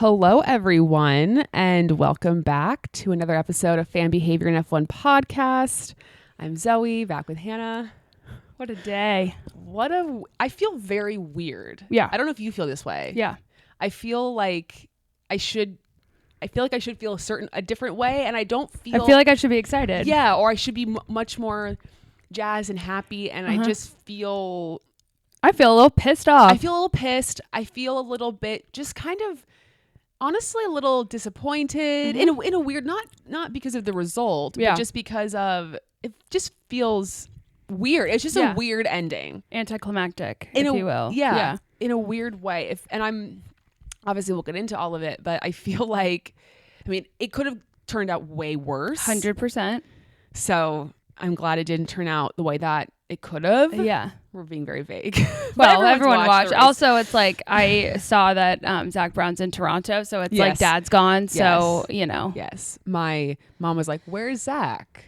Hello, everyone, and welcome back to another episode of Fan Behavior in F1 podcast. I'm Zoe, back with Hannah. What a day. I feel very weird. Yeah. I don't know if you feel this way. Yeah. I feel like I should feel a different way, and I don't feel... I feel like I should be excited. Yeah, or I should be much more jazzed and happy, and I just feel... I feel a little pissed off. I feel a little pissed. I feel a little bit just kind of... honestly, a little disappointed in a weird, not because of the result, but just because of it just feels weird. It's just a weird ending, anticlimactic, if you will. Yeah, in a weird way. And I'm obviously we'll get into all of it, but I feel like, I mean, it could have turned out way worse. 100%. So I'm glad it didn't turn out the way that it could have. Yeah. We're being very vague. Well, everyone watched. Also, it's like I saw that Zach Brown's in Toronto, so it's like Dad's gone. So, you know. Yes. My mom was like, where's Zach?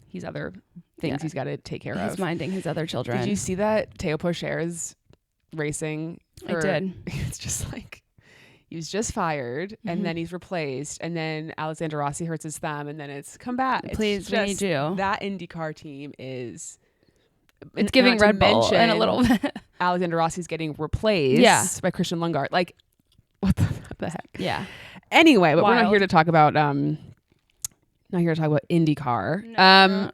He's other things he's got to take care of. He's minding his other children. Did you see that Teo Pourchaire is racing? I did. It's just like, he was just fired and then he's replaced, and then Alexander Rossi hurts his thumb, and then it's come back. Please, we need you. That IndyCar team is... It's giving Red Bull in a little bit. Alexander Rossi's getting replaced by Christian Lundgaard. Like, what the heck? Yeah. Anyway, but we're not here to talk about IndyCar. No.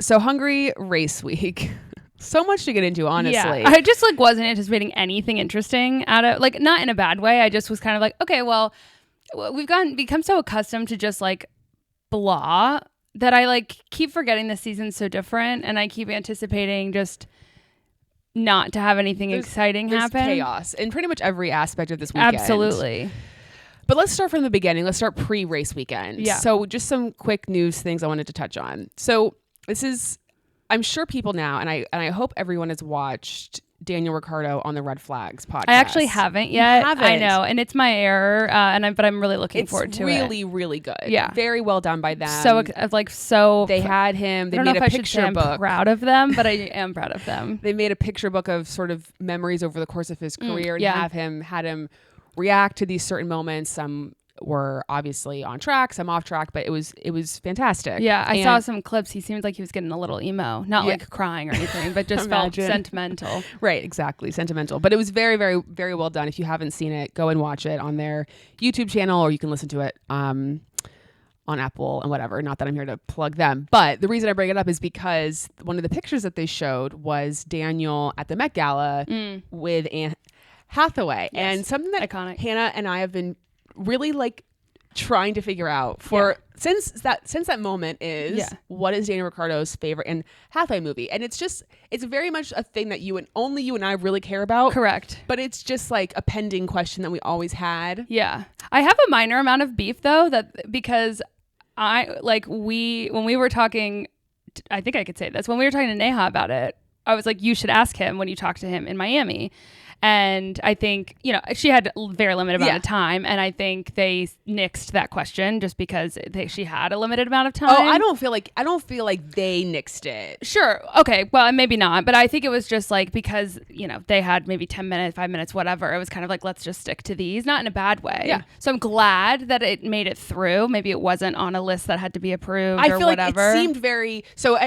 So Hungary race week. So much to get into, honestly. Yeah. I just wasn't anticipating anything interesting out of, not in a bad way. I just was kind of like, okay, well, we've become so accustomed to just blah that I keep forgetting the season's so different, and I keep anticipating just not to have anything exciting happen. Chaos in pretty much every aspect of this weekend. Absolutely. But let's start from the beginning. Let's start pre-race weekend. Yeah. So just some quick news things I wanted to touch on. So this is, I'm sure people now, and I hope everyone has watched Daniel Ricciardo on the Red Flags podcast. I actually haven't yet. Haven't. I know, and it's my error, but I'm really looking forward to it. It's really, really good. Yeah, very well done by them. So they had him. They I don't made know a if picture I should say book. I'm proud of them, but I am proud of them. They made a picture book of sort of memories over the course of his career, and had him react to these certain moments. Some were obviously on track, some off track, but it was fantastic. Yeah, I saw some clips. He seemed like he was getting a little emo, not crying or anything, but just felt sentimental. Right, exactly, sentimental. But it was very, very, very well done. If you haven't seen it, go and watch it on their YouTube channel, or you can listen to it on Apple and whatever. Not that I'm here to plug them, but the reason I bring it up is because one of the pictures that they showed was Daniel at the Met Gala with Anne Hathaway, and something that iconic. Hannah and I have been really trying to figure out since that moment is what is Daniel Ricciardo's favorite Anne Hathaway movie, and it's very much a thing that only you and I really care about. Correct. But it's just a pending question that we always had. Yeah, I have a minor amount of beef though, that because when we were talking, I think I could say this, when we were talking to Neha about it, I was like, you should ask him when you talk to him in Miami. And I think, she had a very limited amount of time. And I think they nixed that question just because she had a limited amount of time. Oh, I don't feel like they nixed it. Sure. Okay. Well, maybe not. But I think it was just because, they had maybe 10 minutes, 5 minutes, whatever. It was kind of let's just stick to these, not in a bad way. Yeah. So I'm glad that it made it through. Maybe it wasn't on a list that had to be approved I feel whatever. Like it seemed very, so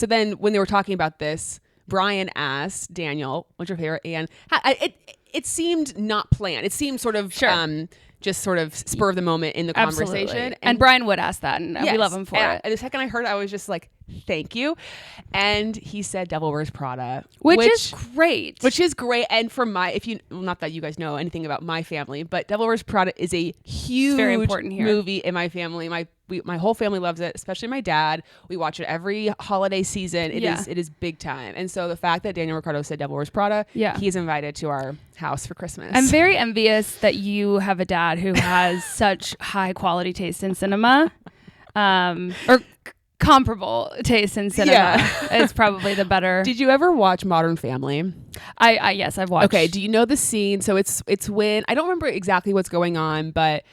then when they were talking about this, Brian asked Daniel, what's your favorite? And it seemed not planned. It seemed sort of just sort of spur of the moment in the conversation. Absolutely. And Brian would ask that, and we love him for it. And the second I heard it, I was just like, thank you. And he said Devil Wears Prada. Which is great. Which is great. And for not that you guys know anything about my family, but Devil Wears Prada is a huge very important here. Movie in my family. My whole family loves it, especially my dad. We watch it every holiday season. It is big time. And so the fact that Daniel Ricciardo said Devil Wears Prada, he's invited to our house for Christmas. I'm very envious that you have a dad who has such high quality taste in cinema, or comparable taste in cinema. Yeah. It's probably the better. Did you ever watch Modern Family? Yes, I've watched. Okay, do you know the scene? So it's when, I don't remember exactly what's going on, but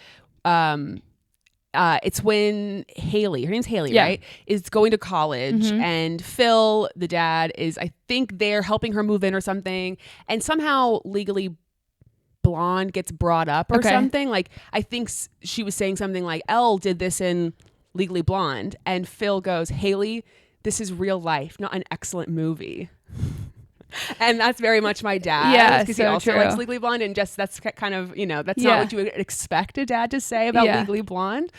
it's when Haley, her name's Haley, right, is going to college, and Phil, the dad, is, I think, there helping her move in or something, and somehow legally Blonde gets brought up or something. Like, I think she was saying something like, Elle did this in Legally Blonde. And Phil goes, Haley, this is real life, not an excellent movie. And that's very much my dad. Yeah, because he also likes Legally Blonde, and just that's kind of, that's not what you would expect a dad to say about Legally Blonde.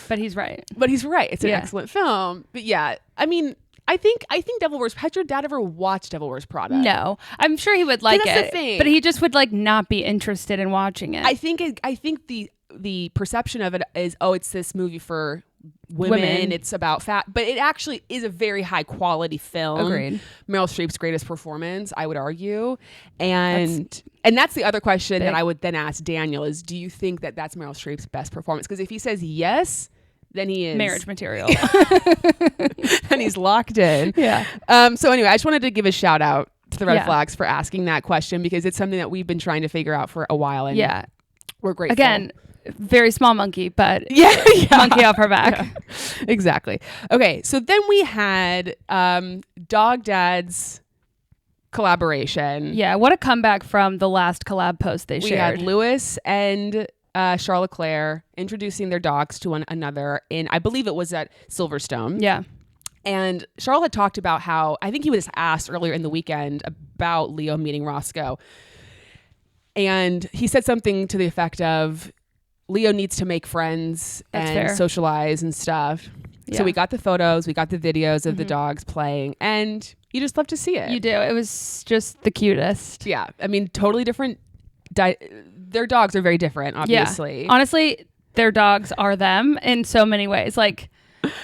But he's right. It's an excellent film. But yeah, I mean, I think Devil Wears. Has your dad ever watched Devil Wears Prada? No, I'm sure he would like that's it, the thing. But he just would like not be interested in watching it. I think the perception of it is, it's this movie for women. It's about fat, but it actually is a very high quality film. Agreed. Meryl Streep's greatest performance, I would argue, and that's the other question that I would then ask Daniel is, do you think that that's Meryl Streep's best performance? Because if he says yes, then he is marriage material, and he's locked in. Yeah. So anyway, I just wanted to give a shout out to the Red Flags for asking that question, because it's something that we've been trying to figure out for a while, and we're grateful. Again, very small monkey, but monkey off her back. Yeah. Exactly. Okay, so then we had Dog Dad's collaboration. Yeah, what a comeback from the last collab post they shared. We had Lewis and Charles Leclerc introducing their dogs to one another in, I believe it was at Silverstone. Yeah. And Charles had talked about how, I think he was asked earlier in the weekend about Leo meeting Roscoe. And he said something to the effect of, Leo needs to make friends and socialize and stuff. Yeah. So we got the photos, we got the videos of the dogs playing, and you just love to see it. You do. It was just the cutest. Yeah. I mean, totally different. Their dogs are very different, obviously. Yeah. Honestly, their dogs are them in so many ways. Like,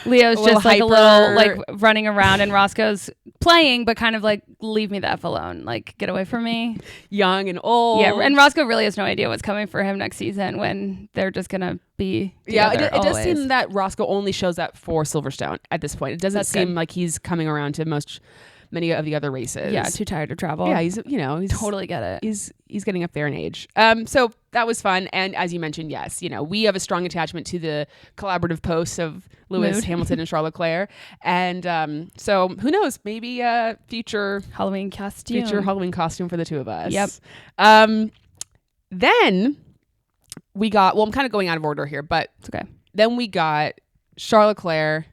Leo's just like hyper. a little like running around, and Roscoe's playing, but kind of like, leave me the F alone. Like, get away from me. Young and old. Yeah, and Roscoe really has no idea what's coming for him next season when they're just going to be together. Yeah, it does seem that Roscoe only shows up for Silverstone at this point. It doesn't seem like he's coming around to many of the other races. Yeah, too tired to travel. Yeah, he's totally get it. He's getting up there in age. So that was fun. And as you mentioned, yes, we have a strong attachment to the collaborative posts of Lewis Hamilton and Charles Leclerc. And so who knows, maybe a future Halloween costume for the two of us. Yep. Then we got, I'm kind of going out of order here, but it's okay. Then we got Charles Leclerc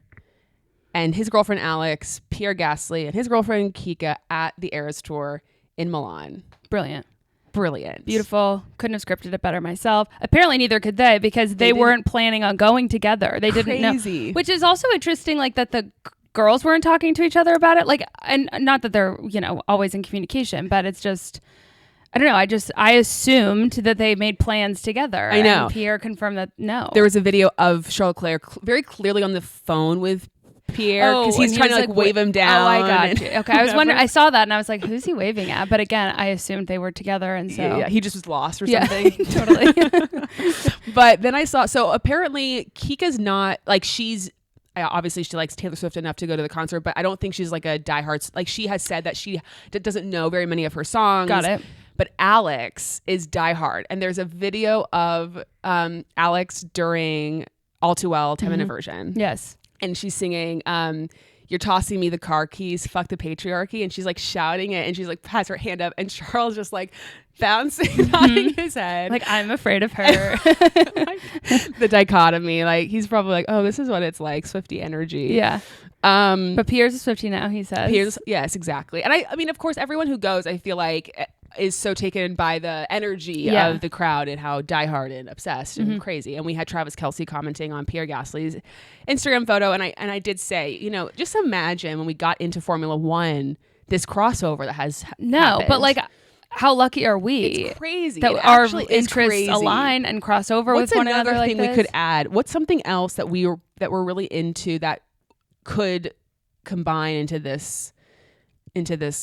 and his girlfriend Alex, Pierre Gasly, and his girlfriend Kika at the Eras Tour in Milan. Brilliant. Beautiful. Couldn't have scripted it better myself. Apparently neither could they, because they weren't planning on going together. They didn't know. Which is also interesting, like that the girls weren't talking to each other about it. Like, and not that they're, always in communication, but it's just, I don't know. I assumed that they made plans together. I know. And Pierre confirmed that no. There was a video of Charles Leclerc very clearly on the phone with Pierre, because he's trying to like wave him down. Oh, I got you. Okay, I was wondering. I saw that and I was like, "Who's he waving at?" But again, I assumed they were together, and so he just was lost or something. Totally. But then I saw. So apparently, Kika's not like she's. Obviously, she likes Taylor Swift enough to go to the concert, but I don't think she's like a diehard. Like, she has said that she doesn't know very many of her songs. Got it. But Alex is diehard, and there's a video of Alex during All Too Well 10-minute version. Yes. And she's singing, "You're tossing me the car keys, fuck the patriarchy," and she's like shouting it, and she's like has her hand up, and Charles just like bouncing, nodding his head, like, I'm afraid of her. The dichotomy, like he's probably like, oh, this is what it's like, Swiftie energy. Yeah. But Pierre's a Swiftie now, he says. Yes, exactly. And I mean, of course, everyone who goes, I feel like, is so taken by the energy of the crowd and how diehard and obsessed and crazy. And we had Travis Kelce commenting on Pierre Gasly's Instagram photo, and I did say, just imagine when we got into Formula One, this crossover that has happened. But like, how lucky are we? It's crazy that our interests align and cross over with one another. What's another thing like we could add? What's something else that we're really into that could combine into this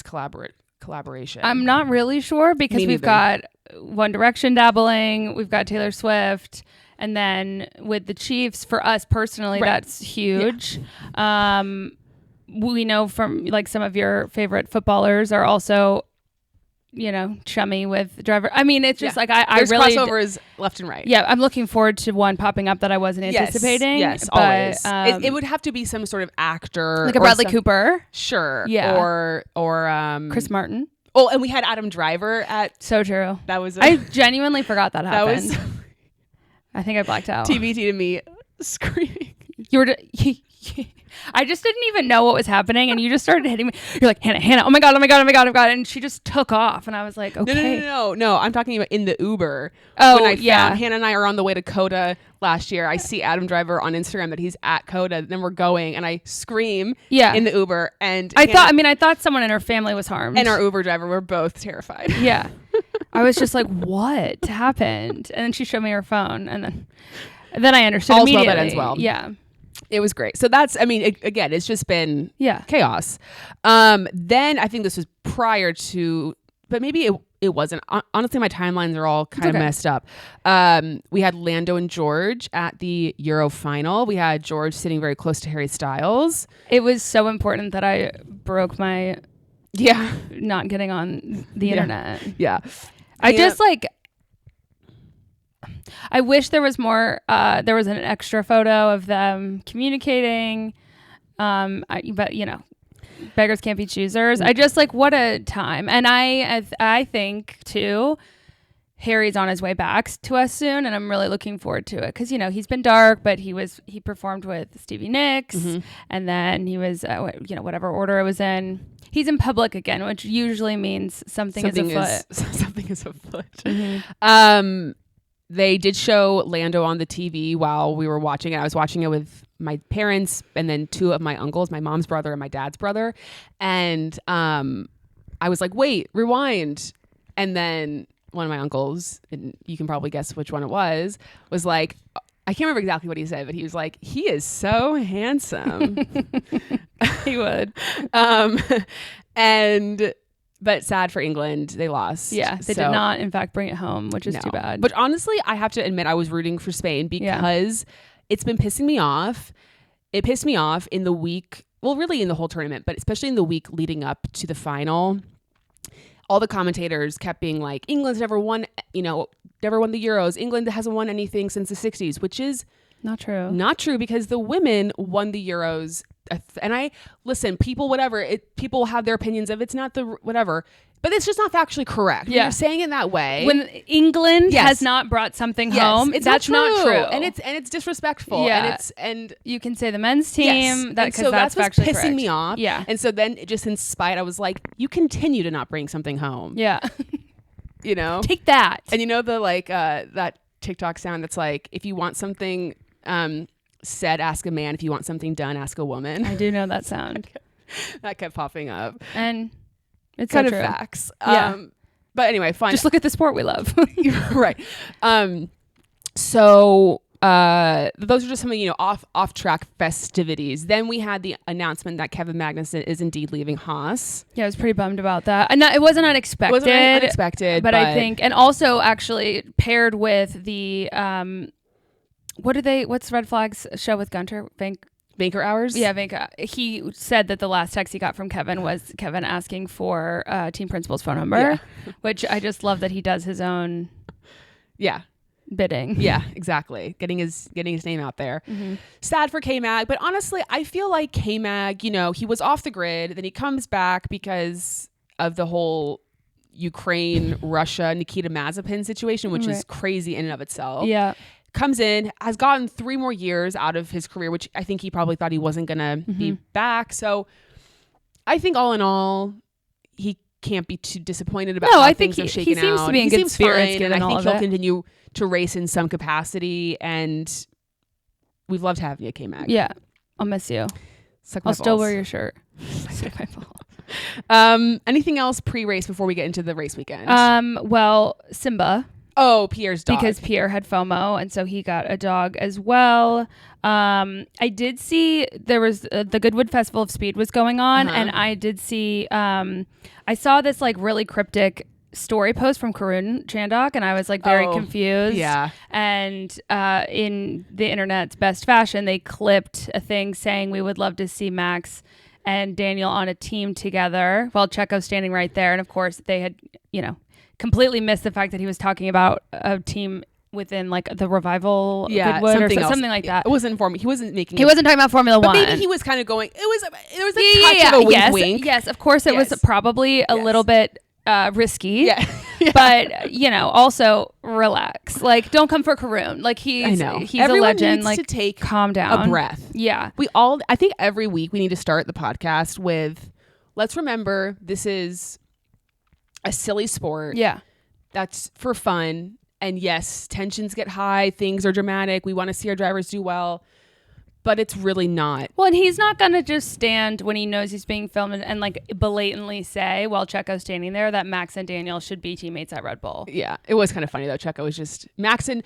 collaboration? I'm not really sure, because we've got One Direction dabbling, we've got Taylor Swift, and then with the Chiefs, for us personally, that's huge. Yeah. We know from like some of your favorite footballers are also, chummy with driver. I mean, it's just like there's really crossovers left and right. Yeah, I'm looking forward to one popping up that I wasn't anticipating. Yes, but, always. It would have to be some sort of actor, like a Bradley Cooper. Sure. Yeah. Or Chris Martin. Oh, and we had Adam Driver at. So true. That was. I genuinely forgot that happened. That was. I think I blacked out. TBT to me screaming. You were. I just didn't even know what was happening, and you just started hitting me. You're like, Hannah, oh my god, and she just took off, and I was like, okay. No. I'm talking about in the Uber. Oh, when yeah. Hannah and I are on the way to COTA last year. I see Adam Driver on Instagram that he's at COTA. Then we're going, and I scream in the Uber, and I thought someone in her family was harmed, and our Uber driver were both terrified. Yeah, I was just like, what happened? And then she showed me her phone, and then I understood immediately. Well that ends well. Yeah. It was great. So that's, I mean, again, it's just been chaos. Then I think this was prior to, but maybe it wasn't. Honestly, my timelines are all kind of messed up. We had Lando and George at the Euro final. We had George sitting very close to Harry Styles. It was so important that I broke my not getting on the internet. Yeah. I wish there was more, there was an extra photo of them communicating. But beggars can't be choosers. I just like, what a time. And I think too, Harry's on his way back to us soon, and I'm really looking forward to it. Cause he's been dark, but he performed with Stevie Nicks, and then he was, whatever order it was in. He's in public again, which usually means something is afoot. Something is afoot. They did show Lando on the TV while we were watching it. I was watching it with my parents and then two of my uncles, my mom's brother and my dad's brother. And I was like, wait, rewind. And then one of my uncles, and you can probably guess which one it was like, I can't remember exactly what he said, but he was like, he is so handsome. He would. But sad for England, they lost. Yeah, they did not, in fact, bring it home, which is too bad. But honestly, I have to admit, I was rooting for Spain because it's been pissing me off. It pissed me off in the week, well, really in the whole tournament, but especially in the week leading up to the final. All the commentators kept being like, England's never won the Euros. England hasn't won anything since the 60s, which is not true. Not true, because the women won the Euros. And I listen, people have their opinions of it's not the whatever, but it's just not factually correct. Yeah. When you're saying it that way. When England has not brought something home, that's not true. And it's disrespectful. Yeah. And you can say the men's team. That's what's pissing me off. Yeah. And so then just in spite, I was like, you continue to not bring something home. Yeah. Take that. And the that TikTok sound that's like, if you want something said, ask a man. If you want something done, ask a woman. I do know that sound. That kept popping up. And it's kind of facts. Yeah. But anyway, fine. Just look at the sport we love. Right. So those are just some of off track festivities. Then we had the announcement that Kevin Magnussen is indeed leaving Haas. Yeah, I was pretty bummed about that. And it wasn't unexpected. But I think, and also actually paired with the what's Red Flag's show with Gunter? Banker Hours? Yeah, Banker. He said that the last text he got from Kevin was Kevin asking for team principal's phone number, which I just love that he does his own bidding. Yeah, exactly. Getting his name out there. Mm-hmm. Sad for K-Mag, but honestly, I feel like K-Mag, he was off the grid, then he comes back because of the whole Ukraine-Russia Nikita Mazepin situation, which is crazy in and of itself. Yeah. Comes in, has gotten 3 more years out of his career, which I think he probably thought he wasn't going to be back. So I think all in all, he can't be too disappointed about how things are shaken out. He seems to be in good spirits, and I think he'll continue to race in some capacity. And we've loved having you, K-Mag. Yeah, I'll miss you. I'll still wear your shirt. Suck my balls. Anything else pre-race before we get into the race weekend? Well, Simba. Oh, Pierre's dog. Because Pierre had FOMO, and so he got a dog as well. I did see there was the Goodwood Festival of Speed was going on, and I did see I saw this really cryptic story post from Karun Chandok, and I was very confused. Yeah. And in the internet's best fashion, they clipped a thing saying we would love to see Max and Daniel on a team together, while Checo's standing right there, and of course they had completely missed the fact that he was talking about a team within the revival Goodwood or something like that. It wasn't for me. He wasn't making. He wasn't talking about Formula One. Maybe he was kind of going. There was a touch of a wink. Yes, of course it was probably a little bit risky. Yeah. But also relax. Like, don't come for Karun. Like, he's Everyone a legend. needs Like, to take calm down, a breath. Yeah. I think every week we need to start the podcast with, let's remember this is a silly sport. Yeah. That's for fun. And yes, tensions get high. Things are dramatic. We want to see our drivers do well. But it's really not. Well, and he's not going to just stand when he knows he's being filmed and like blatantly say while Checo's standing there that Max and Daniel should be teammates at Red Bull. Yeah, it was kind of funny though. Checo was just Max and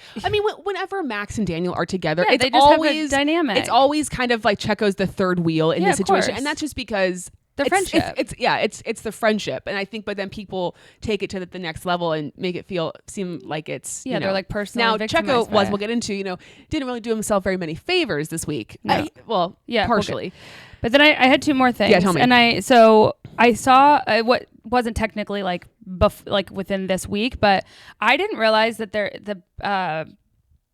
whenever Max and Daniel are together, they just always have a dynamic. It's always kind of like Checo's the third wheel in this situation, and that's just because the friendship. It's the friendship, and I think, but then people take it to the next level and make it seem like it's they're like personal. Now Checo we'll get into didn't really do himself very many favors this week. No. Partially. But then I had two more things. Yeah, tell me. And I saw what wasn't technically like within this week, but I didn't realize that the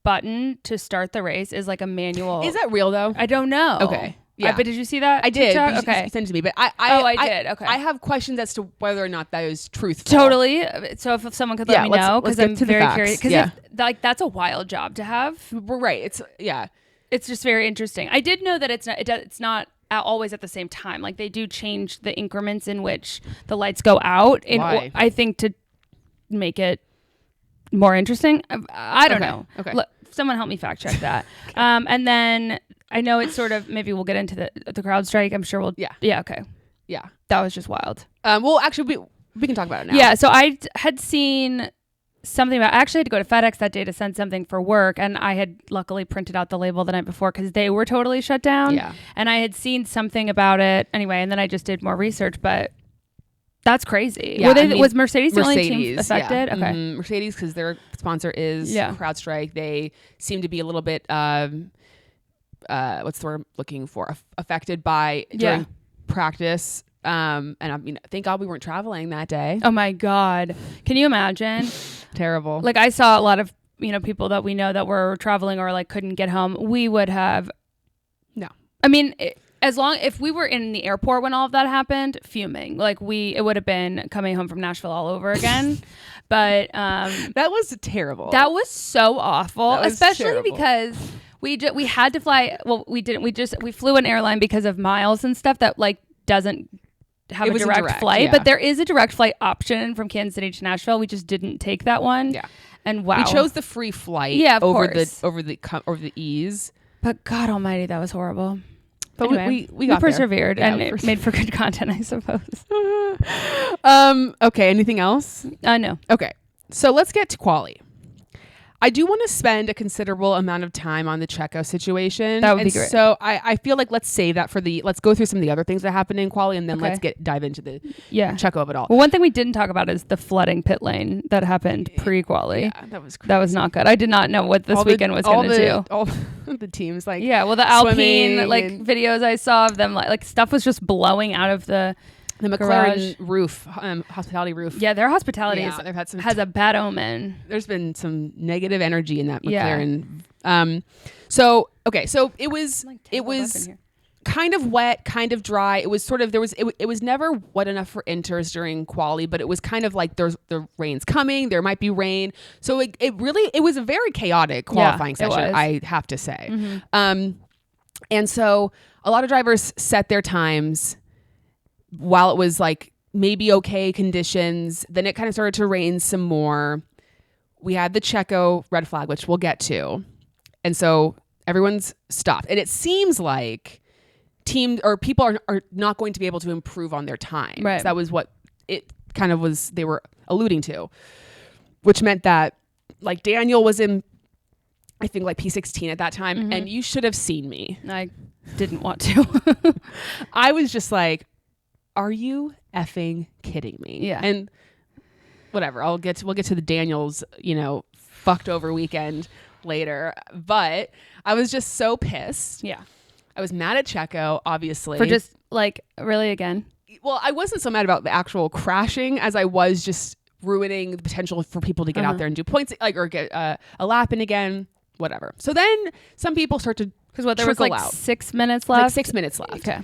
button to start the race is like a manual. Is that real though? I don't know. Okay. Yeah, but did you see that? I did. Okay, send it to me. But I did. Okay, I have questions as to whether or not that is truthful. Totally. So if someone could let me know, because I'm very curious. Because that's a wild job to have. Right. It's just very interesting. I did know that it's not always at the same time. Like they do change the increments in which the lights go out. Why? I think to make it more interesting. I don't know. Okay. Look, someone help me fact check that. And then I know it's sort of, maybe we'll get into the crowd strike. I'm sure we'll. Yeah. Okay. Yeah. That was just wild. Well, actually, we can talk about it now. Yeah. So I had seen something about, I actually had to go to FedEx that day to send something for work. And I had luckily printed out the label the night before because they were totally shut down. Yeah. And I had seen something about it anyway. And then I just did more research, but that's crazy. Yeah, was Mercedes the only team affected? Yeah. Okay. Mm-hmm. Mercedes, because their sponsor is CrowdStrike. They seem to be a little bit, what's the word I'm looking for? Affected by during practice. And I mean, thank God we weren't traveling that day. Oh my God. Can you imagine? Terrible. Like I saw a lot of, people that we know that were traveling or like couldn't get home. We would have. No. I mean, if we were in the airport when all of that happened, fuming, like it would have been coming home from Nashville all over again. But that was terrible. That was so awful, especially terrible. Because we had to fly. Well, we didn't. We flew an airline because of miles and stuff that like doesn't have a direct flight. Yeah. But there is a direct flight option from Kansas City to Nashville. We just didn't take that one. Yeah. And wow, we chose the free flight. Yeah, of over course. over the ease. But God Almighty, that was horrible. But anyway, we got persevered, there. and it made for good content, I suppose. Okay. Anything else? No. Okay. So let's get to quali. I do want to spend a considerable amount of time on the Checo situation. That would be great. So I feel like let's save that let's go through some of the other things that happened in quali, and then let's dive into the Checo of it all. Well, one thing we didn't talk about is the flooding pit lane that happened pre-quali. Yeah, that was crazy. That was not good. I did not know what this weekend was going to do. All the teams the Alpine videos I saw of them like stuff was just blowing out of the McLaren roof, hospitality roof. Yeah, their hospitality they've had has a bad omen. There's been some negative energy in that McLaren. Yeah. So it was kind of wet, kind of dry. It was sort of it was never wet enough for inters during quali, but it was kind of like the rain's coming. There might be rain. So it was a very chaotic qualifying session, I have to say. Mm-hmm. And so a lot of drivers set their times while it was like maybe okay conditions. Then it kind of started to rain some more. We had the Checo red flag, which we'll get to. And so everyone's stopped. And it seems like people are not going to be able to improve on their time. Right. So that was what it kind of was they were alluding to, which meant that like Daniel was in, I think like P16 at that time. Mm-hmm. And you should have seen me. I didn't want to. I was just like, are you effing kidding me? Yeah. And whatever, we'll get to the Daniels, fucked over weekend later. But I was just so pissed. Yeah. I was mad at Checo, obviously. For just like, really again? Well, I wasn't so mad about the actual crashing as I was just ruining the potential for people to get out there and do points, or get a lap in again, whatever. So then some people start to there was like out. 6 minutes left? Like 6 minutes left. Okay.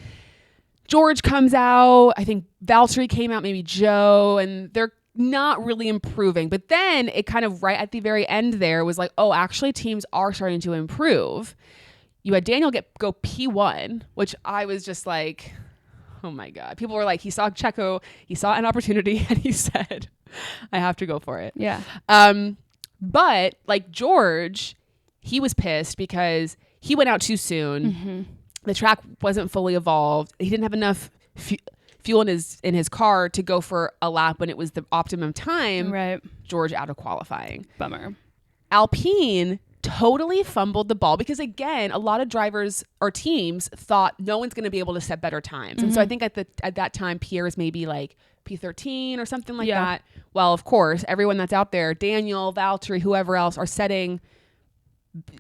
George comes out. I think Valtteri came out, maybe Joe, and they're not really improving. But then it kind of right at the very end there was like, oh, actually teams are starting to improve. You had Daniel go P1, which I was just like, oh my God. People were like, he saw Checo, he saw an opportunity, and he said, I have to go for it. Yeah. But like George, he was pissed because he went out too soon. Mm-hmm. The track wasn't fully evolved. He didn't have enough fuel in his car to go for a lap when it was the optimum time. Right. George out of qualifying. Bummer. Alpine totally fumbled the ball because, again, a lot of drivers or teams thought no one's going to be able to set better times. Mm-hmm. And so I think at that time, Pierre is maybe like P13 or something like that. Well, of course, everyone that's out there, Daniel, Valtteri, whoever else, are setting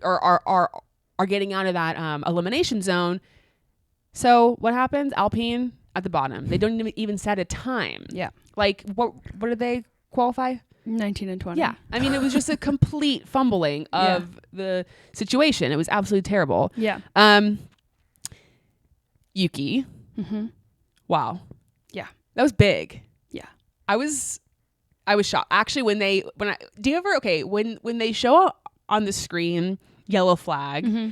or are getting out of that elimination zone. So what happens? Alpine at the bottom. They don't even set a time. Yeah. Like, what did they qualify? 19 and 20. Yeah. I mean, it was just a complete fumbling of the situation. It was absolutely terrible. Yeah. Yuki. Mm-hmm. Wow. Yeah. That was big. Yeah. I was shocked. Actually, when they show on the screen yellow flag, mm-hmm.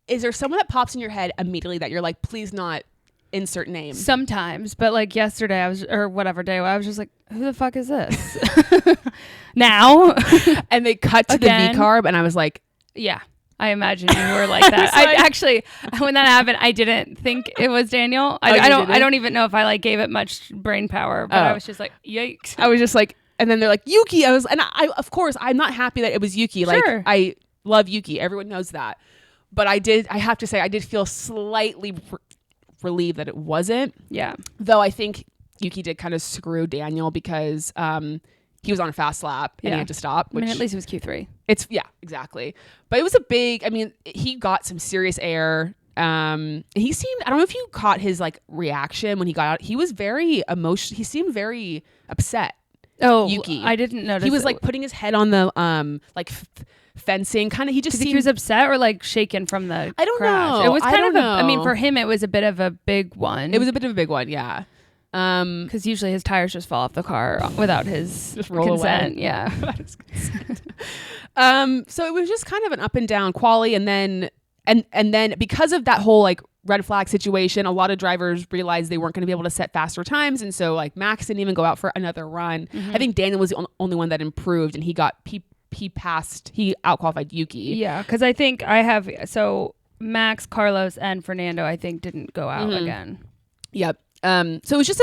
Is there someone that pops in your head immediately that you're like, please not insert name? Sometimes, but like yesterday or whatever day, I was just like, who the fuck is this? Now. And they cut to Again. the VCARB and I was like, yeah, I imagine you were like that. I actually, when that happened, I didn't think it was Daniel. I don't even know if I like gave it much brain power, but I was just like, yikes. I was just like, and then they're like, Yuki. I of course, I'm not happy that it was Yuki. Like, sure. I love Yuki. Everyone knows that. But I have to say, I did feel slightly relieved that it wasn't. Yeah. Though I think Yuki did kind of screw Daniel because he was on a fast lap and he had to stop. Which, at least it was Q3. Exactly. But it was he got some serious air. He seemed, I don't know if you caught his like reaction when he got out. He was very emotional. He seemed very upset. Oh, Yuki. I didn't notice. He was like putting his head on the fencing, kind of. He just seemed, he was upset or like shaken from the I don't crash. know. It was kind of I mean, for him it was a bit of a big one. It was a bit of a big one, yeah. Because usually his tires just fall off the car without his consent. Away. Yeah. Without his consent. So it was just kind of an up and down quali, and then because of that whole like red flag situation, a lot of drivers realized they weren't going to be able to set faster times, and so like Max didn't even go out for another run. Mm-hmm. I think Daniel was the only one that improved, and he out-qualified Yuki. Yeah, because I think Max, Carlos, and Fernando I think didn't go out again. Yep. So it was just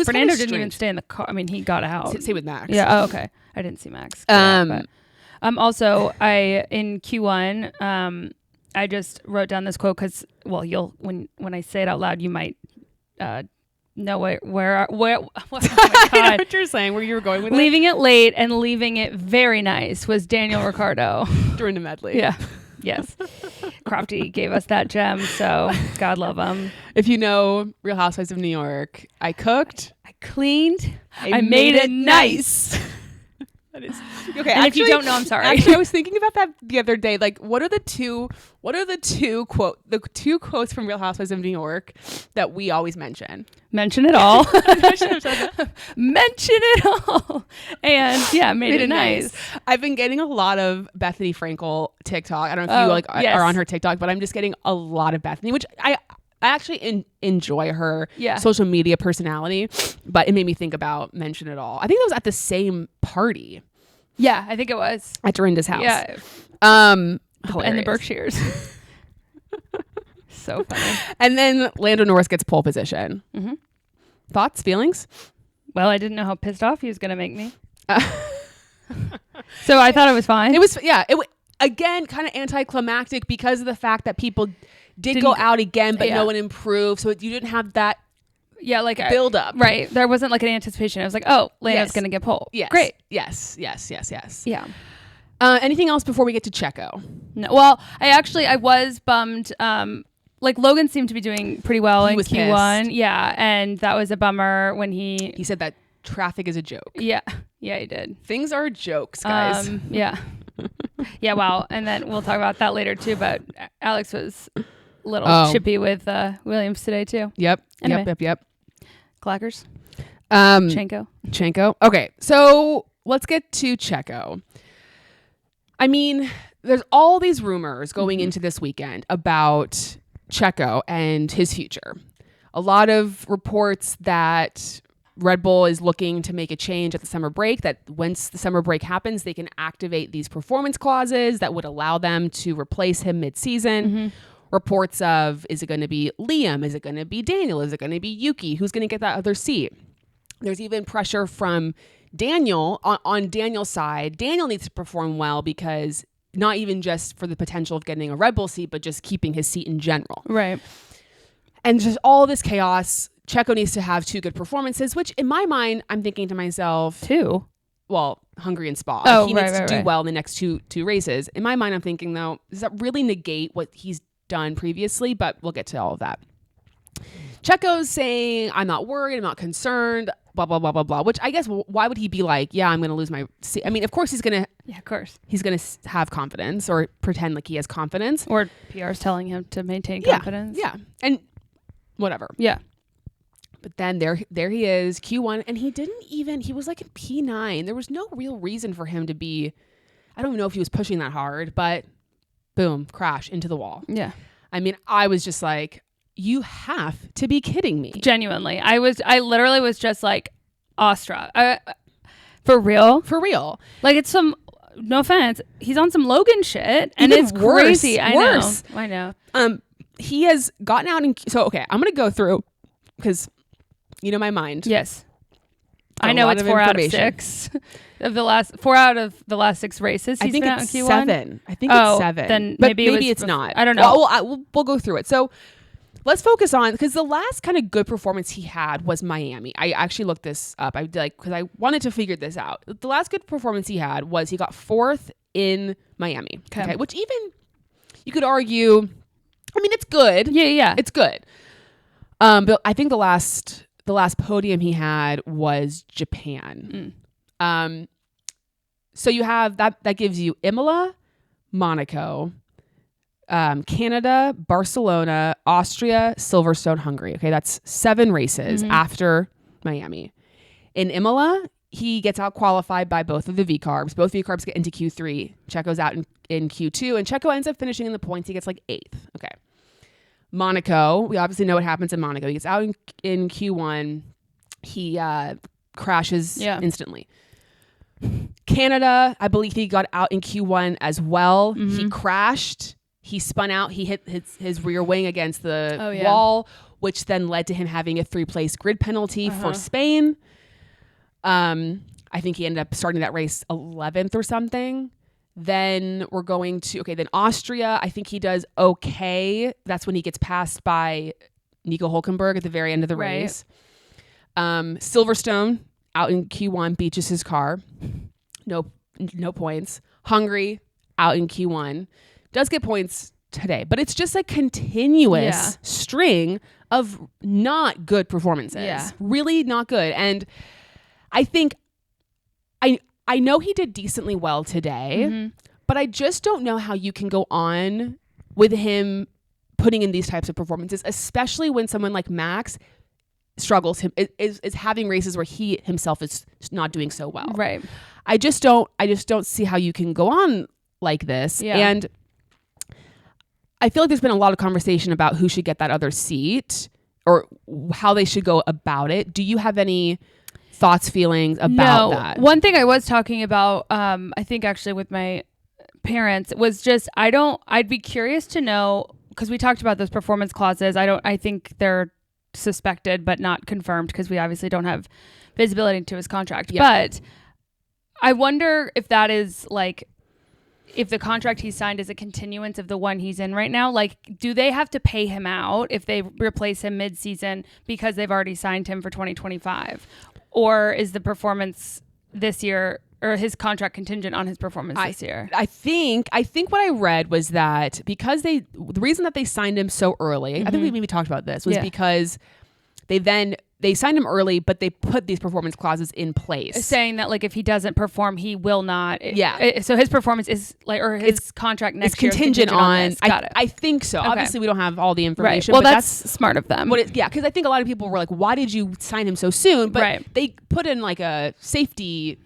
Fernando didn't even stay in the car. I mean, he got out. Same with Max. Yeah. Oh, okay. I didn't see Max. Also, in Q1, I just wrote down this quote because, well, when I say it out loud, you might know where. Oh my God. I know what you're saying. Where you were going with it. Leaving it late and leaving it very nice was Daniel Ricciardo during the medley. Yeah. Yes. Crofty gave us that gem, so God love him. If you know Real Housewives of New York, I cooked, I cleaned, I made it nice. That is okay. And if you don't know, I'm sorry. Actually, I was thinking about that the other day. Like, what are the two quotes from Real Housewives of New York that we always mention? Mention it all. Mention it all. And yeah, made it nice. I've been getting a lot of Bethany Frankel TikTok. I don't know if you are on her TikTok, but I'm just getting a lot of Bethany, which I actually enjoy her social media personality, but it made me think about Mention It All. I think that was at the same party. Yeah, I think it was. At Dorinda's house. Yeah. And the Berkshires. So funny. And then Lando Norris gets pole position. Mm-hmm. Thoughts, feelings? Well, I didn't know how pissed off he was going to make me. So I thought it was fine. It was, again, kind of anticlimactic because of the fact that people didn't go out again, but no one improved. So you didn't have that build up. Right. There wasn't like an anticipation. I was like, oh, Lando's going to get pole. Yes. Great. Yes. Yeah. Anything else before we get to Checo? No. Well, I was bummed. Like Logan seemed to be doing pretty well in Q1. Pissed. Yeah. And that was a bummer when he said that traffic is a joke. Yeah. Yeah, he did. Things are jokes, guys. Yeah. Yeah. Wow. And then we'll talk about that later too. But Alex was little chippy with Williams today too. Yep. Anyway. Yep. Clackers. Checo. Okay, so let's get to Checo. I mean, there's all these rumors going into this weekend about Checo and his future. A lot of reports that Red Bull is looking to make a change at the summer break, that once the summer break happens, they can activate these performance clauses that would allow them to replace him mid-season. Reports of, is it going to be Liam? Is it going to be Daniel? Is it going to be Yuki? Who's going to get that other seat? There's even pressure from Daniel on Daniel's side. Daniel needs to perform well because not even just for the potential of getting a Red Bull seat, but just keeping his seat in general. Right. And just all this chaos. Checo needs to have 2 good performances, which in my mind, I'm thinking to myself, 2. Well, Hungary and Spa. Oh, he needs to do well in the next two races. In my mind, I'm thinking though, does that really negate what he's done previously? But we'll get to all of that. Checo's saying, I'm not worried, I'm not concerned, blah, blah, blah, blah, blah, which I guess, why would he be like, yeah, I'm going to lose my seat? I mean, of course he's going to. Yeah, of course. He's going to have confidence or pretend like he has confidence. Or PR's telling him to maintain confidence. Yeah. And whatever. Yeah. But then there he is, Q1, and he was like in P9. There was no real reason for him to be, I don't know if he was pushing that hard, but boom, crash into the wall. Yeah. I mean, I was just like, you have to be kidding me. Genuinely. I literally was just like awestruck. For real? For real. Like it's no offense, he's on some Logan shit and even it's crazy. Worse. I know. He has gotten out okay, I'm going to go through because you know my mind. Yes. I know it's 4 out of 6 of the last 4 out of the last 6 races. He's I think been it's out in Q1. 7. I think it's 7. Then but maybe it's not. I don't know. Well, we'll go through it. So let's focus on, because the last kind of good performance he had was Miami. I actually looked this up. Because I wanted to figure this out. The last good performance he had was he got 4th in Miami. Okay. Which even you could argue, I mean, it's good. Yeah. It's good. But I think the last podium he had was Japan. So you have that gives you Imola, Monaco, Canada, Barcelona, Austria, Silverstone, Hungary. Okay, that's 7 races after Miami. In Imola, he gets out qualified by both of the VCARBs. Both VCARBs get into Q3. Checo's out in Q2, and Checo ends up finishing in the points. He gets like 8th. Okay. Monaco, we obviously know what happens in Monaco. He gets out in Q1. He crashes instantly. Canada, I believe he got out in Q1 as well. He crashed. He spun out. He hit his rear wing against the wall, which then led to him having a 3-place grid penalty for Spain. I think he ended up starting that race 11th or something. Then we're going to, then Austria, I think he does okay. That's when he gets passed by Nico Hülkenberg at the very end of the race. Silverstone, out in Q1, beaches his car. No points. Hungary, out in Q1. Does get points today. But it's just a continuous string of not good performances. Yeah. Really not good. And I think I know he did decently well today, but I just don't know how you can go on with him putting in these types of performances, especially when someone like Max struggles, is having races where he himself is not doing so well. Right. I just don't see how you can go on like this. Yeah. And I feel like there's been a lot of conversation about who should get that other seat or how they should go about it. Do you have any thoughts, feelings about that? One thing I was talking about, I think actually with my parents, was just I'd be curious to know, because we talked about those performance clauses. I think they're suspected but not confirmed because we obviously don't have visibility into his contract. Yeah. But I wonder if that is like, if the contract he signed is a continuance of the one he's in right now. Like, do they have to pay him out if they replace him mid-season because they've already signed him for 2025? Or is the performance this year, or his contract contingent on his performance this year? I think what I read was that because the reason that they signed him so early, I think we maybe talked about this, was because they then they signed him early, but they put these performance clauses in place, saying that like if he doesn't perform, he will not. Yeah. So his performance is like, or his contract next year is contingent on this. Got it. I think so. Okay. Obviously, we don't have all the information. Right. Well, that's smart of them. Because I think a lot of people were like, "Why did you sign him so soon?" But they put in like a safety,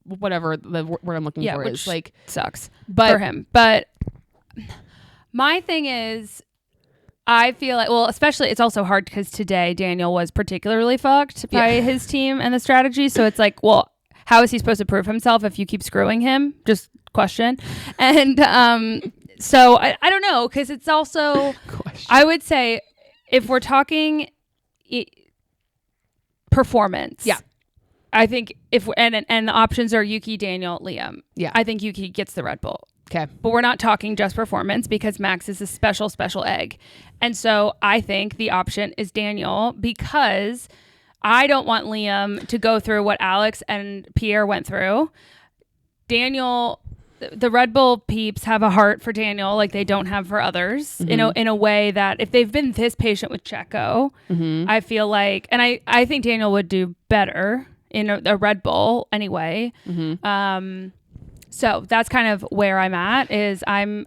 whatever the word I'm looking for is, like sucks for him. But my thing is, I feel like, well, especially it's also hard because today Daniel was particularly fucked by his team and the strategy. So it's like, well, how is he supposed to prove himself if you keep screwing him? Just question. And so I don't know, because it's also, I would say if we're talking performance. Yeah. I think and the options are Yuki, Daniel, Liam. Yeah. I think Yuki gets the Red Bull. Okay. But we're not talking just performance because Max is a special egg. And so I think the option is Daniel, because I don't want Liam to go through what Alex and Pierre went through. Daniel, the Red Bull peeps have a heart for Daniel like they don't have for others, in a way that if they've been this patient with Checo, I feel like, and I think Daniel would do better in a Red Bull anyway. So that's kind of where I'm at, is I'm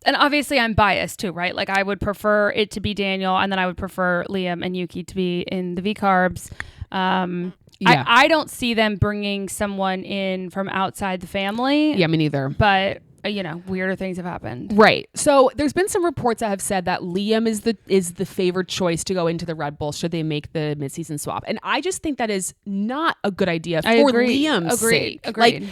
and obviously I'm biased too, right? Like I would prefer it to be Daniel, and then I would prefer Liam and Yuki to be in the VCARBs. I don't see them bringing someone in from outside the family. Yeah, me neither. But weirder things have happened. Right. So there's been some reports that have said that Liam is the favored choice to go into the Red Bull should they make the midseason swap. And I just think that is not a good idea for Liam's sake. Agreed.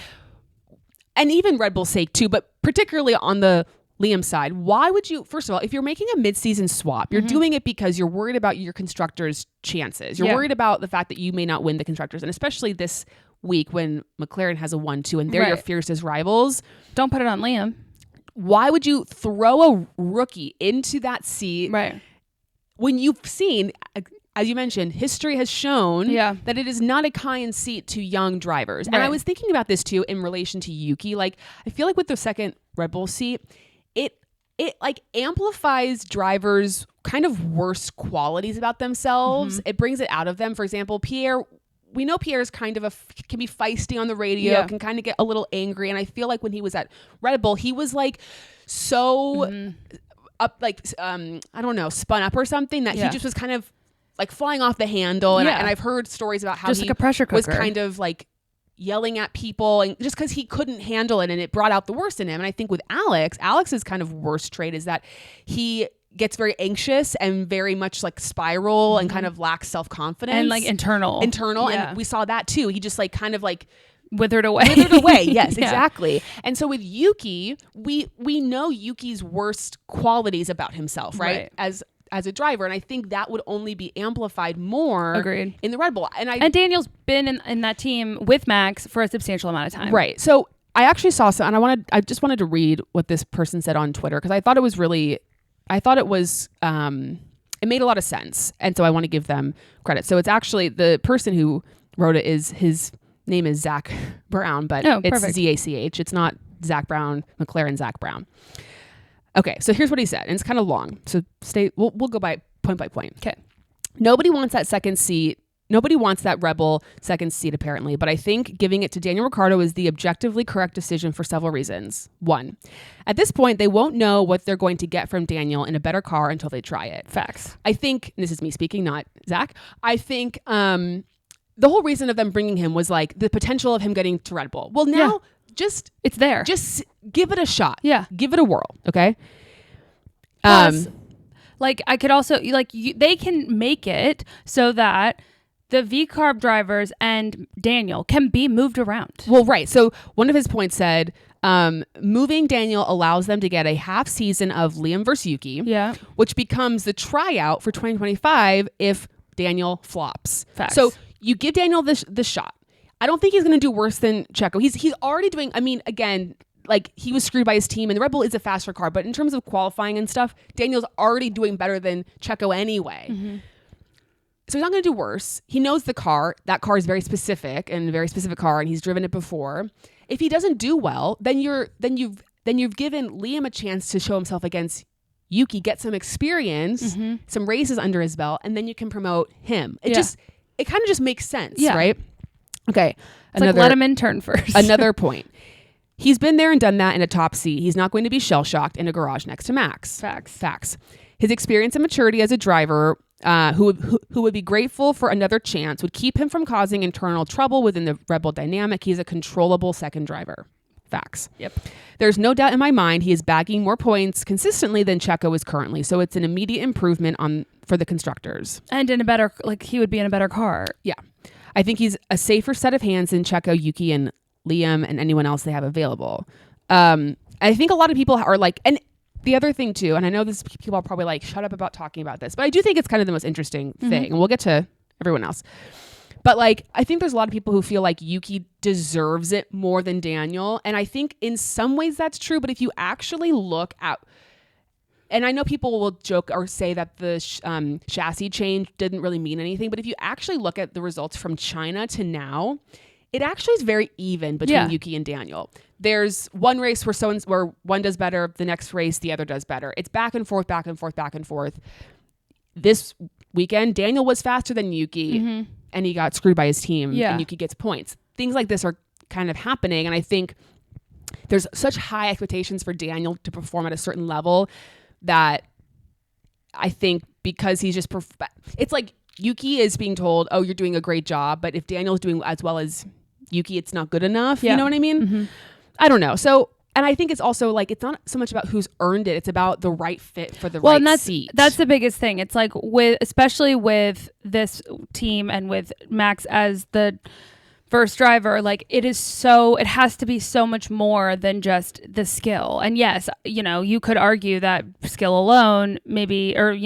And even Red Bull's sake too, but particularly on the Liam side, why would you, first of all, if you're making a midseason swap, you're doing it because you're worried about your constructors' chances. You're worried about the fact that you may not win the constructors. And especially this week when McLaren has a 1-2 and they're your fiercest rivals. Don't put it on Liam. Why would you throw a rookie into that seat? Right. When you've seen, as you mentioned, history has shown that it is not a kind seat to young drivers. Right. And I was thinking about this too in relation to Yuki. Like, I feel like with the second Red Bull seat, it like amplifies drivers' kind of worst qualities about themselves. It brings it out of them. For example, Pierre, we know Pierre is kind of can be feisty on the radio, can kind of get a little angry. And I feel like when he was at Red Bull, he was like so up, like, I don't know, spun up or something, that he just was kind of like flying off the handle. And, and I've heard stories about how just he like a pressure cooker. Was kind of like yelling at people, and just because he couldn't handle it, and it brought out the worst in him. And I think with Alex's kind of worst trait is that he gets very anxious and very much like spiral and kind of lacks self-confidence and like internal. And we saw that too. He just like kind of like withered away. Yes, exactly. And so with Yuki, we know Yuki's worst qualities about himself, right? As a driver. And I think that would only be amplified more in the Red Bull. And Daniel's been in that team with Max for a substantial amount of time. Right. So I actually saw some, and I just wanted to read what this person said on Twitter, because I thought it was it made a lot of sense. And so I want to give them credit. So it's actually, the person who wrote it his name is Zach Brown, but it's ZACH. It's not Zach Brown, McLaren Zach Brown. Okay, so here's what he said, and it's kind of long. So we'll go by point. Okay. Nobody wants that second seat. Nobody wants that Rebel second seat, apparently. But I think giving it to Daniel Ricciardo is the objectively correct decision for several reasons. 1, at this point, they won't know what they're going to get from Daniel in a better car until they try it. Facts. I think, and this is me speaking, not Zach, I think the whole reason of them bringing him was like the potential of him getting to Red Bull. Well, now it's there. Just give it a shot. Yeah. Give it a whirl. Okay. Plus, like I could also they can make it so that the VCARB drivers and Daniel can be moved around. Well, right. So one of his points said, moving Daniel allows them to get a half season of Liam versus Yuki, which becomes the tryout for 2025 if Daniel flops. Facts. So you give Daniel the shot. I don't think he's going to do worse than Checo. He's already doing, I mean, again, like he was screwed by his team, and the Red Bull is a faster car, but in terms of qualifying and stuff, Daniel's already doing better than Checo anyway. So he's not going to do worse. He knows the car. That car is very specific and a very specific car, and he's driven it before. If he doesn't do well, then you've given Liam a chance to show himself against Yuki, get some experience, some races under his belt, and then you can promote him. It kind of just makes sense, right? Okay. It's like let him intern first. Another point. He's been there and done that in a top seat. He's not going to be shell-shocked in a garage next to Max. Facts. His experience and maturity as a driver, who would be grateful for another chance, would keep him from causing internal trouble within the Red Bull dynamic. He's a controllable second driver. Facts. Yep. There's no doubt in my mind he is bagging more points consistently than Checo is currently. So it's an immediate improvement for the constructors. And he would be in a better car. Yeah. I think he's a safer set of hands than Checo, Yuki, and Liam, and anyone else they have available. I think a lot of people are like, and the other thing too, and I know this people are probably like, shut up about talking about this, but I do think it's kind of the most interesting thing, and we'll get to everyone else. But like, I think there's a lot of people who feel like Yuki deserves it more than Daniel. And I think in some ways that's true. But if you actually look at, and I know people will joke or say that the chassis change didn't really mean anything. But if you actually look at the results from China to now, it actually is very even between Yuki and Daniel. There's one race where one does better, the next race the other does better. It's back and forth, back and forth, back and forth. This weekend, Daniel was faster than Yuki. And he got screwed by his team, and Yuki gets points. Things like this are kind of happening, and I think there's such high expectations for Daniel to perform at a certain level that I think because he's just it's like Yuki is being told, oh, you're doing a great job, but if Daniel's doing as well as Yuki, it's not good enough. You know what I mean? I don't know. So, and I think it's also like, it's not so much about who's earned it. It's about the right fit for the right seat. That's the biggest thing. It's like especially with this team and with Max as the first driver, like it has to be so much more than just the skill. And yes, you could argue that skill alone maybe, or,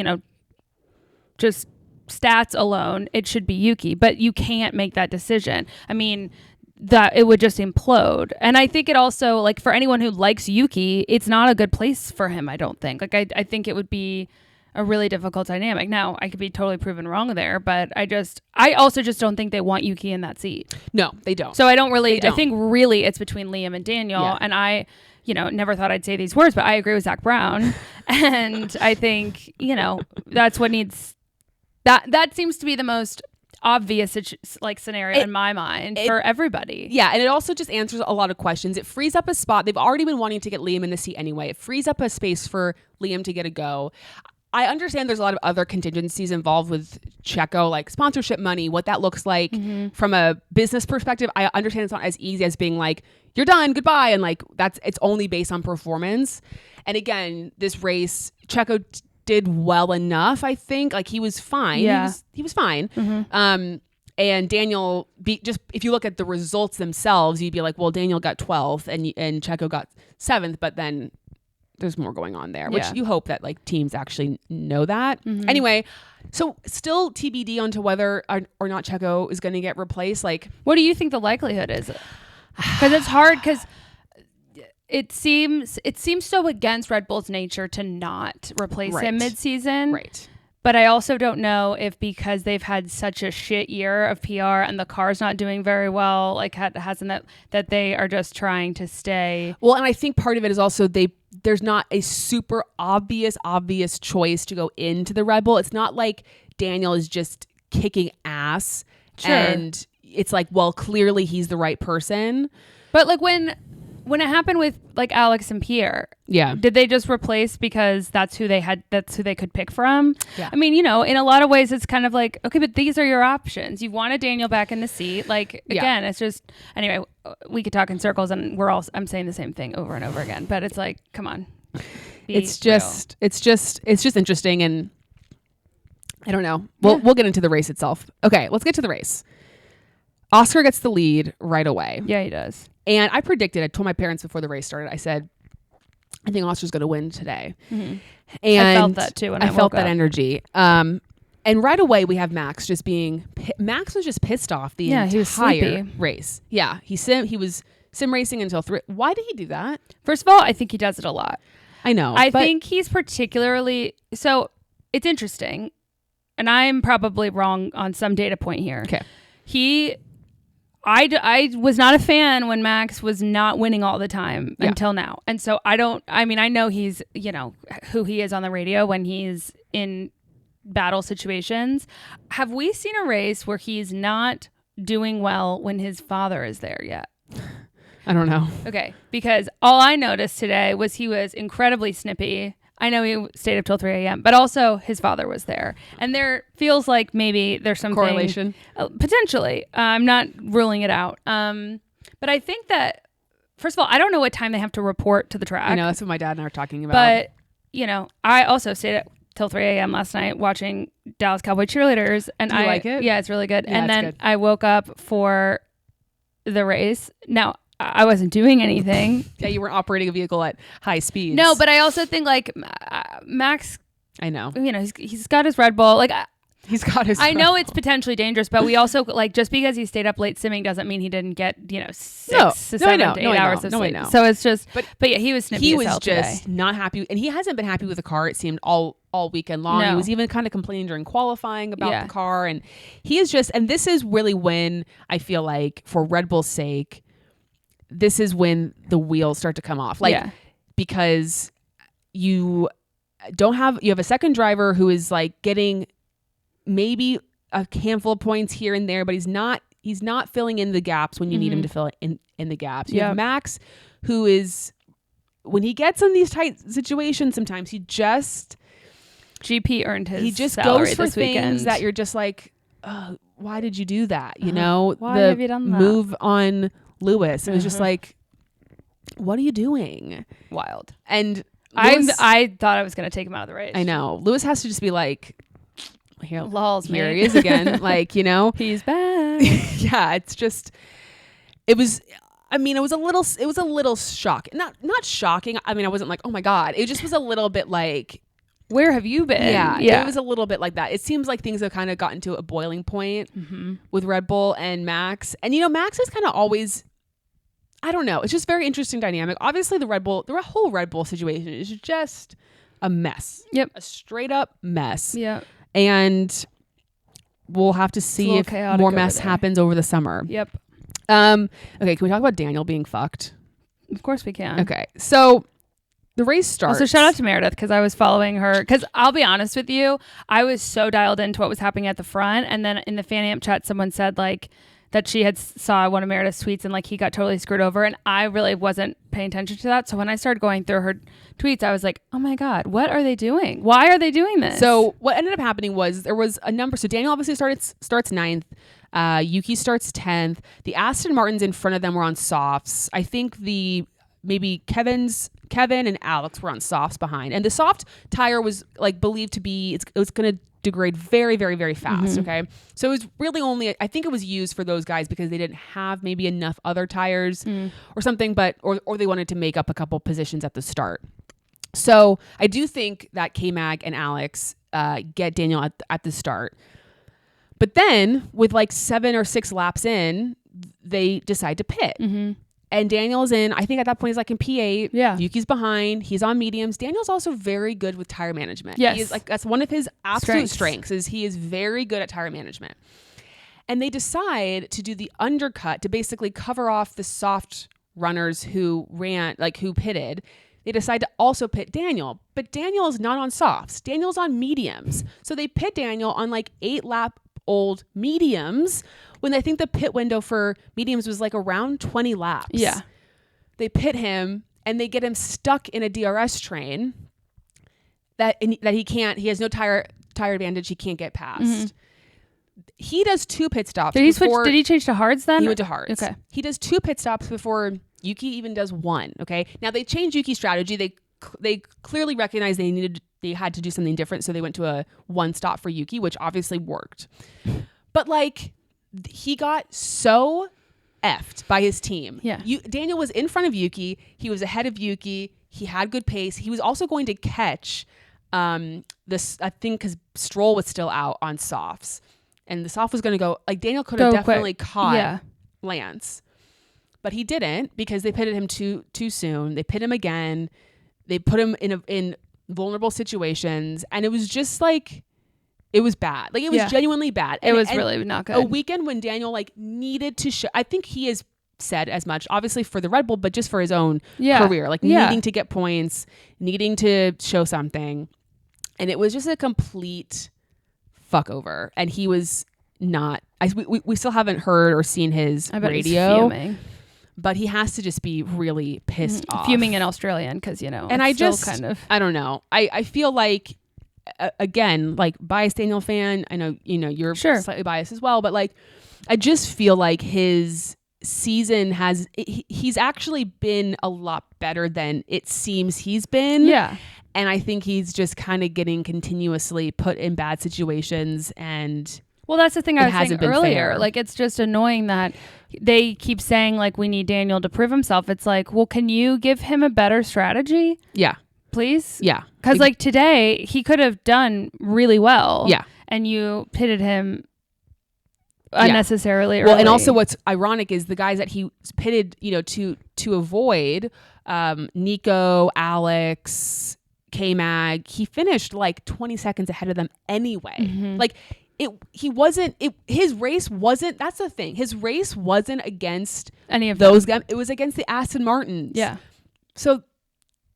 just stats alone, it should be Yuki, but you can't make that decision. I mean, that it would just implode. And I think it also, like, for anyone who likes Yuki, it's not a good place for him, I don't think. Like, I think it would be a really difficult dynamic. Now, I could be totally proven wrong there, but I also just don't think they want Yuki in that seat. No, they don't. So I think really it's between Liam and Daniel. And I, never thought I'd say these words, but I agree with Zach Brown. And I think, that's what needs, that seems to be the most obvious scenario in my mind for everybody. Yeah, and it also just answers a lot of questions. It frees up a spot. They've already been wanting to get Liam in the seat anyway. It frees up a space for Liam to get a go. I understand there's a lot of other contingencies involved with Checo, like sponsorship money, what that looks like from a business perspective. I understand it's not as easy as being like, you're done, goodbye, and like it's only based on performance. And again, this race, Checo did well enough, I think. Like, he was fine. Yeah. He was fine. And Daniel, if you look at the results themselves, you'd be like, well, Daniel got 12th and Checo got 7th, but then there's more going on there, which you hope that like teams actually know that. Anyway, so still TBD onto whether or not Checo is going to get replaced. Like, what do you think the likelihood is? Because it's hard, because it seems so against Red Bull's nature to not replace him mid-season. Right. But I also don't know if because they've had such a shit year of PR and the car's not doing very well, like hasn't that they are just trying to stay. Well, and I think part of it is also there's not a super obvious choice to go into the Red Bull. It's not like Daniel is just kicking ass and it's like, well, clearly he's the right person. But like when it happened with like Alex and Pierre, did they just replace because that's who they could pick from? Yeah. I mean, in a lot of ways it's kind of like, okay, but these are your options. You wanted Daniel back in the seat. Like, again, it's just, anyway, we could talk in circles and I'm saying the same thing over and over again, but it's like, come on. It's just interesting. And I don't know. We'll get into the race itself. Okay, let's get to the race. Oscar gets the lead right away. Yeah, he does. And I told my parents before the race started, I said, I think Oscar's going to win today. And I felt that too when I felt that energy. And right away we have Max just Max was just pissed off the entire race. Yeah, he was sim racing until 3. Why did he do that? First of all, I think he does it a lot. I know. I think he's particularly, so it's interesting, and I'm probably wrong on some data point here. Okay. I was not a fan when Max was not winning all the time until now. And so I know he's, who he is on the radio when he's in battle situations. Have we seen a race where he's not doing well when his father is there yet? I don't know. Okay. Because all I noticed today was he was incredibly snippy. I know he stayed up till 3 a.m., but also his father was there. And there feels like maybe there's some correlation. Potentially. I'm not ruling it out. But I think that, first of all, I don't know what time they have to report to the track. I know, that's what my dad and I were talking about. But, I also stayed up till 3 a.m. last night watching Dallas Cowboy cheerleaders. And Do you like it? Yeah, it's really good. Yeah, and then good. I woke up for the race. Now, I wasn't doing anything. Yeah, you weren't operating a vehicle at high speeds. No, but I also think like Max, I know. He's got his Red Bull. Like he's got his. I know it's potentially dangerous, but we also like just because he stayed up late simming doesn't mean he didn't get 6 to 7 to 8 hours of sleep. So it's just. But yeah, he was snippy. He as was hell just today. not happy, and he hasn't been happy with the car. It seemed all weekend long. No. He was even kind of complaining during qualifying about the car, and he is just. And this is really when I feel like, for Red Bull's sake, this is when the wheels start to come off. Because you have a second driver who is like getting maybe a handful of points here and there, but he's not filling in the gaps when you need him to fill in the gaps. You have Max, who is, when he gets in these tight situations, sometimes he just GP earned his. He just salary goes for this things weekend. that you're just like, oh, why did you do that? Why have you done that? Move on Lewis. It was just like, what are you doing? Wild. And I thought I was going to take him out of the race. I know. Lewis has to just be like, here Mate. he is again. He's back. Yeah, it's just, it was a little shocking. Not shocking. I mean, I wasn't like, oh my God. It just was a little bit like, where have you been? Yeah. It was a little bit like that. It seems like things have kind of gotten to a boiling point with Red Bull and Max. And, Max is kind of always, I don't know. It's just very interesting dynamic. Obviously, the whole Red Bull situation is just a mess. Yep. A straight up mess. Yeah. And we'll have to see if more mess happens over the summer. Yep. Okay, can we talk about Daniel being fucked? Of course we can. Okay, so the race starts. Also, shout out to Meredith because I was following her. Because I'll be honest with you, I was so dialed into what was happening at the front, and then in the Fan Amp chat, someone said like that she had saw one of Meredith's tweets and like he got totally screwed over, and I really wasn't paying attention to that. So when I started going through her tweets, I was like, oh my God, what are they doing? Why are they doing this? So what ended up happening was there was a number. So Daniel obviously starts 9th. Yuki starts 10th. The Aston Martins in front of them were on softs. I think Kevin and Alex were on softs behind, and the soft tire was like believed to be it was going to degrade very, very, very fast. Okay, so it was really only, I think it was used for those guys because they didn't have maybe enough other tires or something, but or they wanted to make up a couple positions at the start. So I do think that K-Mag and Alex get Daniel at the start, but then with like 7 or 6 laps in, they decide to pit. And Daniel's in, I think at that point he's like in P8. Yeah. Yuki's behind. He's on mediums. Daniel's also very good with tire management. Yes. He is like, that's one of his absolute strengths is he is very good at tire management. And they decide to do the undercut to basically cover off the soft runners who pitted. They decide to also pit Daniel, but Daniel is not on softs. Daniel's on mediums. So they pit Daniel on like 8-lap old mediums when I think the pit window for mediums was like around 20 laps. Yeah. They pit him and they get him stuck in a DRS train that he has no tire advantage. He can't get past. He does 2 pit stops. Did he change to hards then? He went to hards. Okay. He does 2 pit stops before Yuki even does 1. Okay. Now they changed Yuki's strategy. They clearly recognized they had to do something different. So they went to a 1 stop for Yuki, which obviously worked. But like, he got so effed by his team. Yeah. Daniel was in front of Yuki. He was ahead of Yuki. He had good pace. He was also going to catch this, I think, because Stroll was still out on softs. And the soft was going to go, like, Daniel could have definitely caught Lance. But he didn't because they pitted him too soon. They pit him again. They put him in vulnerable situations. And it was just like, It was bad. Like, it was genuinely bad. It was really not good. A weekend when Daniel like needed to show, I think he has said as much, obviously for the Red Bull, but just for his own career, like needing to get points, needing to show something. And it was just a complete fuck over. And he was not, we still haven't heard or seen his radio, but he has to just be really pissed off. Fuming in Australian, because, you know, and I just, kind of, I don't know. I feel like, again, like, biased Daniel fan, I know, you know, you're slightly biased as well, but like, I just feel like his season he's actually been a lot better than it seems he's been. Yeah. And I think he's just kind of getting continuously put in bad situations. And well, that's the thing I was saying earlier. Fair. Like, it's just annoying that they keep saying, like, we need Daniel to prove himself. It's like, well, can you give him a better strategy? Yeah. Please? Yeah. Because, like, today, he could have done really well. Yeah. And you pitted him unnecessarily early. Well, and also what's ironic is the guys that he pitted, you know, to avoid, Nico, Alex, K-Mag, he finished like 20 seconds ahead of them anyway. Mm-hmm. Like, his race wasn't, that's the thing. His race wasn't against any of those guys. It was against the Aston Martins. Yeah. So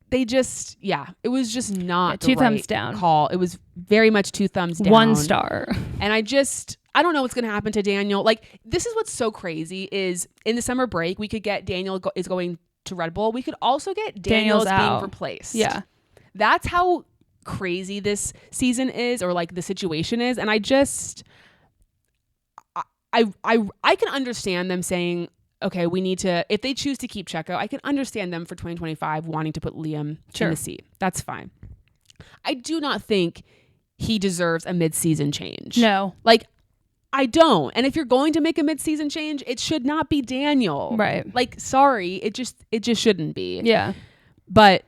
they just, it was just not two the right thumbs down call. It was very much 2 thumbs down. 1 star. And I don't know what's going to happen to Daniel. Like, this is what's so crazy is in the summer break, we could get Daniel is going to Red Bull. We could also get Daniel's being replaced. Yeah. That's how crazy this season is, or like the situation is. And I just, I can understand them saying, okay, we need to, if they choose to keep Checo, I can understand them for 2025 wanting to put Liam in the seat. That's fine. I do not think he deserves a mid-season change. No. Like, I don't. And if you're going to make a mid-season change, it should not be Daniel. Right. Like, sorry, it just shouldn't be. Yeah. But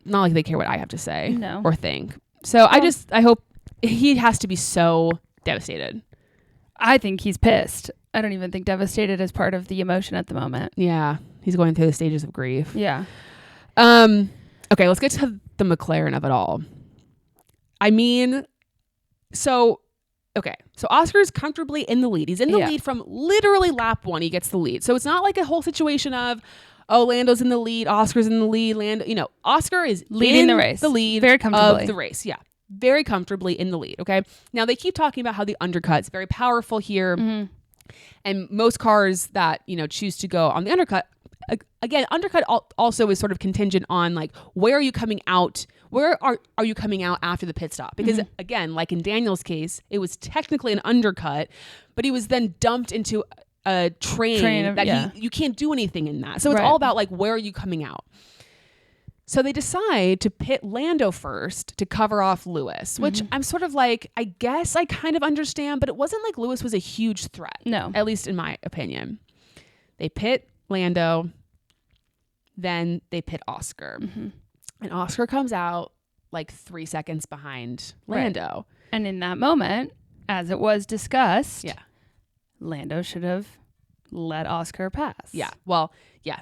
not like they care what I have to say or think. So I hope he has to be so devastated. I think he's pissed. I don't even think devastated is part of the emotion at the moment. Yeah. He's going through the stages of grief. Yeah. Okay, let's get to the McLaren of it all. I mean, so Oscar's comfortably in the lead. He's in the lead from literally lap 1. He gets the lead. So it's not like a whole situation of, oh, Lando's in the lead, Oscar's in the lead, Oscar is leading the race. The lead very comfortably of the race. Yeah. Very comfortably in the lead. Okay. Now they keep talking about how the undercut's very powerful here. Mm-hmm. And most cars that, choose to go on the undercut, again, undercut also is sort of contingent on like, where are you coming out? Where are you coming out after the pit stop? Because again, like in Daniel's case, it was technically an undercut, but he was then dumped into a train that you can't do anything in that. So it's all about like, where are you coming out? So they decide to pit Lando first to cover off Lewis, which I'm sort of like, I guess I kind of understand, but it wasn't like Lewis was a huge threat. No. At least in my opinion. They pit Lando, then they pit Oscar. Mm-hmm. And Oscar comes out like 3 seconds behind Lando. Right. And in that moment, as it was discussed, Lando should have let Oscar pass. Yeah. Well, yeah.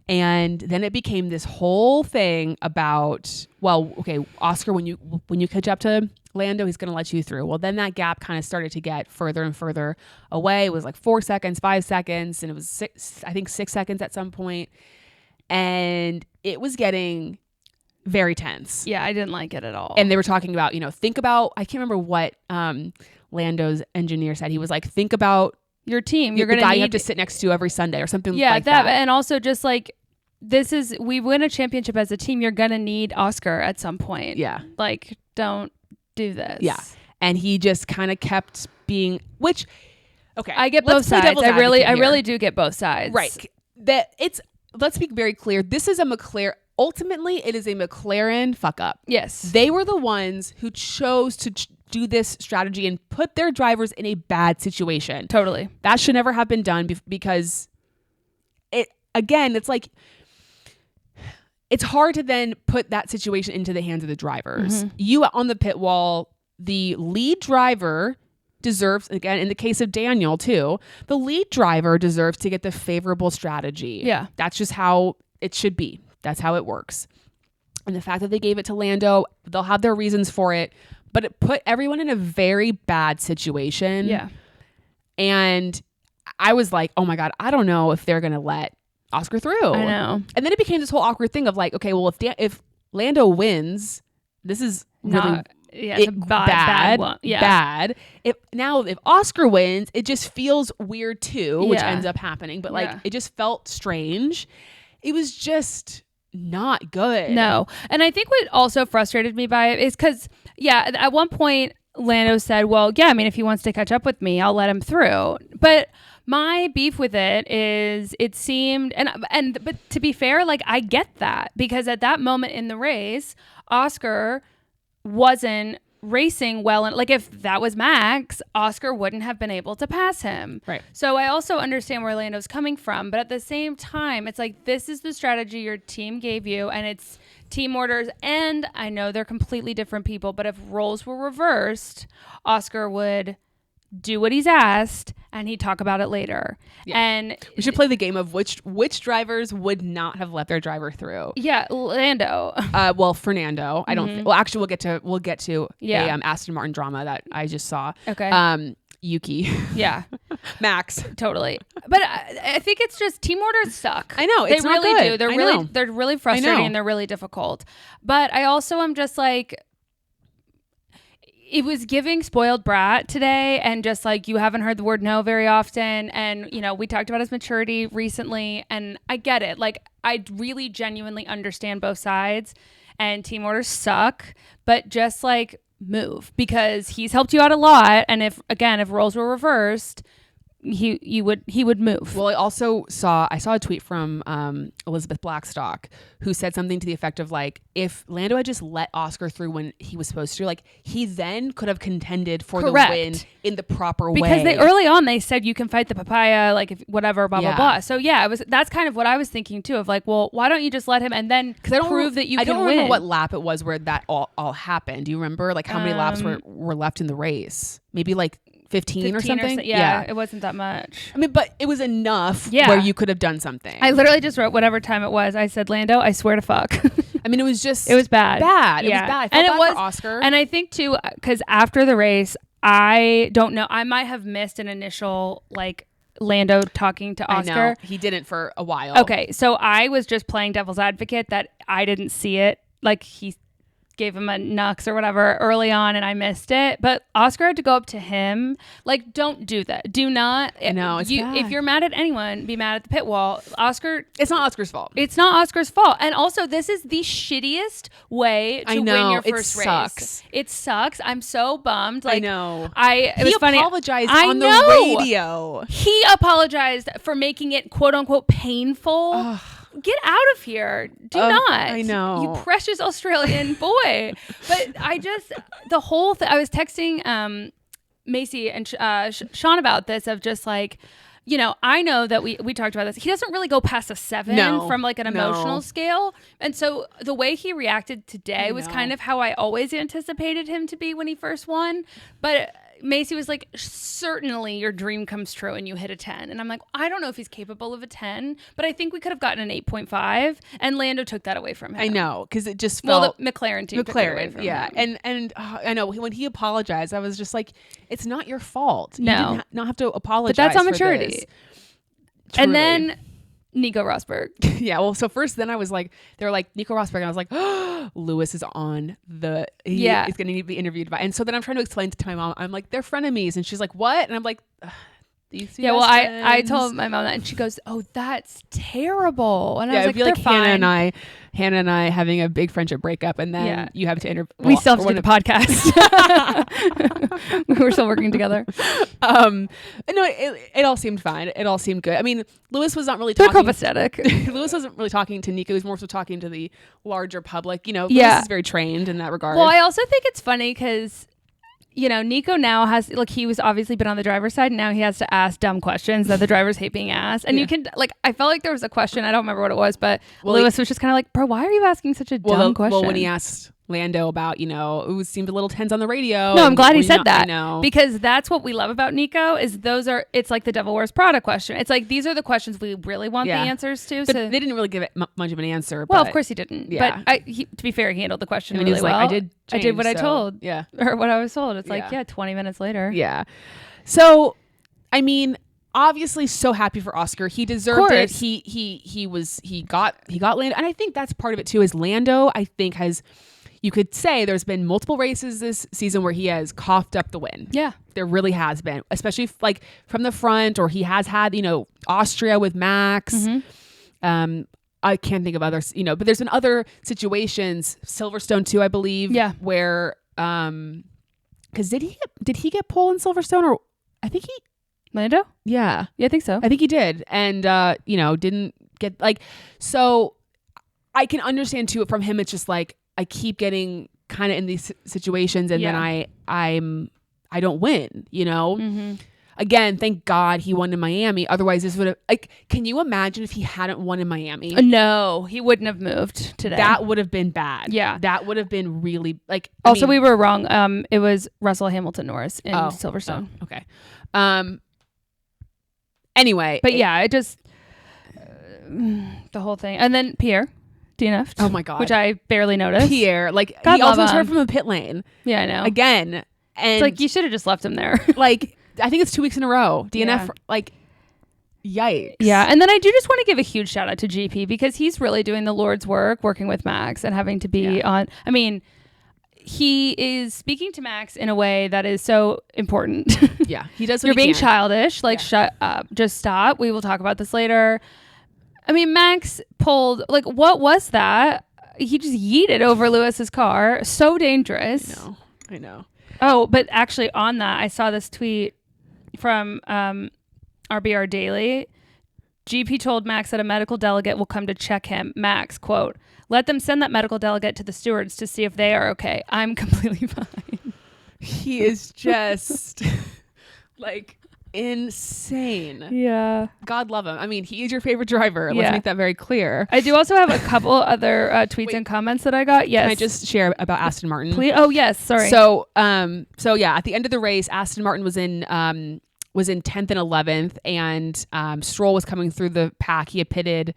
And then it became this whole thing about, well, okay, Oscar, when you catch up to Lando, he's going to let you through. Well, then that gap kind of started to get further and further away. It was like 4 seconds, 5 seconds, and it was 6 seconds at some point. And it was getting very tense. Yeah, I didn't like it at all. And they were talking about, think about, I can't remember what Lando's engineer said. He was like, think about your team. You're going to guy you have to sit next to every Sunday or something like that. Yeah, and also just like, we win a championship as a team. You're going to need Oscar at some point. Yeah. Like, don't do this. Yeah. And he just kind of kept being, which, okay. I get both sides. I really do get both sides. Right. Let's be very clear. This is a McLaren. Ultimately, it is a McLaren fuck up. Yes. They were the ones who chose to do this strategy and put their drivers in a bad situation. Totally. That should never have been done because it's like, it's hard to then put that situation into the hands of the drivers. Mm-hmm. You on the pit wall, the lead driver deserves, again, in the case of Daniel too, the lead driver deserves to get the favorable strategy. Yeah. That's just how it should be. That's how it works. And the fact that they gave it to Lando, they'll have their reasons for it, but it put everyone in a very bad situation. Yeah. And I was like, oh my God, I don't know if they're going to let Oscar through. I know. And then it became this whole awkward thing of like, okay, well, if Lando wins, this is really it's a bad one. Yeah. bad. If Oscar wins, it just feels weird too, which Yeah. ends up happening. But like, it just felt strange. It was just not good. No. And I think what also frustrated me by it is because, at one point, Lando said, well, yeah, I mean, if he wants to catch up with me, I'll let him through. But my beef with it is it seemed, but to be fair, like I get that because at that moment in the race, Oscar wasn't racing well. And like if that was Max, Oscar wouldn't have been able to pass him. Right. So I also understand where Lando's coming from. But at the same time, it's like this is the strategy your team gave you and it's team orders. And I know they're completely different people, but if roles were reversed, Oscar would do what he's asked and he'd talk about it later. Yeah. And we should play the game of which drivers would not have let their driver through. Yeah, Lando. Well, Fernando. I don't. Well, actually, we'll get to Aston Martin drama that I just saw. Okay. Yuki. Yeah. Max. Totally. But I think it's just team orders suck. I know. It's they not really good. do. They're really frustrating and they're really difficult. But I also am just like, it was giving spoiled brat today and just like you haven't heard the word no very often. And, we talked about his maturity recently and I get it. Like I really genuinely understand both sides and team orders suck, but just like move because he's helped you out a lot. And if roles were reversed, he would move. Well, I saw a tweet from Elizabeth Blackstock who said something to the effect of like, if Lando had just let Oscar through when he was supposed to, like he then could have contended for the win in the proper way. Because early on they said you can fight the papaya, like if whatever, blah blah blah. So that's kind of what I was thinking too. Of like, well, why don't you just let him and then prove that you can win? I don't remember what lap it was where that all happened. Do you remember like how many laps were left in the race? Maybe like 15 or something. Yeah, it wasn't that much. I mean, but it was enough where you could have done something. I literally just wrote whatever time it was. I said, Lando, I swear to fuck. I mean, it was bad. It was bad. Yeah. It was bad. I felt bad for Oscar. And I think too, because after the race, I don't know, I might have missed an initial like Lando talking to Oscar. I know. He didn't for a while. Okay, so I was just playing devil's advocate that I didn't see it. Like he gave him a nux or whatever early on and I missed it. But Oscar had to go up to him. Like, don't do that. Do not. No, it's bad. If you're mad at anyone, be mad at the pit wall. Oscar. It's not Oscar's fault. It's not Oscar's fault. And also, this is the shittiest way to win your first race. It sucks. I'm so bummed. Like, I know. It was funny. He apologized on the radio. He apologized for making it quote unquote painful. Ugh. Get out of here. Do not. I know. You precious Australian boy. But the whole thing, I was texting Macy and Sean about this of just like, I know that we talked about this. He doesn't really go past a 7 from like an emotional scale. And so the way he reacted today was kind of how I always anticipated him to be when he first won. But Macy was like, certainly your dream comes true and you hit a 10. And I'm like, I don't know if he's capable of a 10, but I think we could have gotten an 8.5. And Lando took that away from him. I know, because it just felt... Well, the McLaren team took it away from him. And I know, when he apologized, I was just like, it's not your fault. No. You did not have to apologize. But that's on for maturity. This. And then Nico Rosberg. Yeah, well, so first then I was like, they were like, Nico Rosberg, and I was like, oh, Lewis is on he's going to need to be interviewed by, and so then I'm trying to explain to my mom, I'm like, they're frenemies, and she's like, what? And I'm like, I told my mom that, and she goes, oh, that's terrible. And I was like, they're fine. Hannah and I having a big friendship breakup, and then you have to interview. We still have to do the podcast. We're still working together. No, it all seemed fine. It all seemed good. I mean, Lewis was not really talking. They're copacetic. Lewis wasn't really talking to Nico. He was more so talking to the larger public. Lewis is very trained in that regard. Well, I also think it's funny because, Nico now has, like, he was obviously been on the driver's side, and now he has to ask dumb questions that the drivers hate being asked. And you can, like, I felt like there was a question, I don't remember what it was, but Lewis was just kind of like, bro, why are you asking such a dumb question? Well, when he asked Lando about, it seemed a little tense on the radio. No, I'm glad he said not, that because that's what we love about Nico is it's like the Devil Wears Prada question. It's like, these are the questions we really want the answers to. But they didn't really give it much of an answer. Well, but, of course he didn't. Yeah. But to be fair, he handled the question really he was well. like, I did what I told. Yeah. Or what I was told. It's like, 20 minutes later. Yeah. So, I mean, obviously so happy for Oscar. He deserved it. He got Lando. And I think that's part of it too, is Lando, I think you could say there's been multiple races this season where he has coughed up the win. Yeah. There really has been, especially like from the front, or he has had, Austria with Max. Mm-hmm. I can't think of others, but there's been other situations, Silverstone too, I believe. Yeah. Where, cause did he get pole in Silverstone, or I think Lando? Yeah, I think so. I think he did. And, didn't get so I can understand too, from him, it's just like, I keep getting kind of in these situations and then I don't win, Mm-hmm. Again, thank God he won in Miami. Otherwise this would have, can you imagine if he hadn't won in Miami? No, he wouldn't have moved today. That would have been bad. Yeah. That would have been really we were wrong. It was Russell Hamilton Norris in Silverstone. Oh, okay. Anyway. But it just, the whole thing. And then Pierre. DNF'd. Oh my God. Which I barely noticed. Pierre, God he also was him. hurt from the pit lane. Yeah, I know. Again. And it's like, you should have just left him there. I think it's 2 weeks in a row. DNF, yikes. Yeah. And then I do just want to give a huge shout out to GP because he's really doing the Lord's work, working with Max and having to be on. I mean, he is speaking to Max in a way that is so important. Yeah. He does what You're he being can. childish. Shut up. Just stop. We will talk about this later. I mean, Max pulled, what was that? He just yeeted over Lewis's car. So dangerous. I know. Oh, but actually on that, I saw this tweet from RBR Daily. GP told Max that a medical delegate will come to check him. Max, quote, "Let them send that medical delegate to the stewards to see if they are okay. I'm completely fine." He is just insane. Yeah. God love him. I mean, he is your favorite driver. Yeah. Let's make that very clear. I do also have a couple other tweets and comments that I got. Yes. Can I just share about Aston Martin? Please? Oh, yes. Sorry. So at the end of the race, Aston Martin was in 10th and 11th, and Stroll was coming through the pack. He had pitted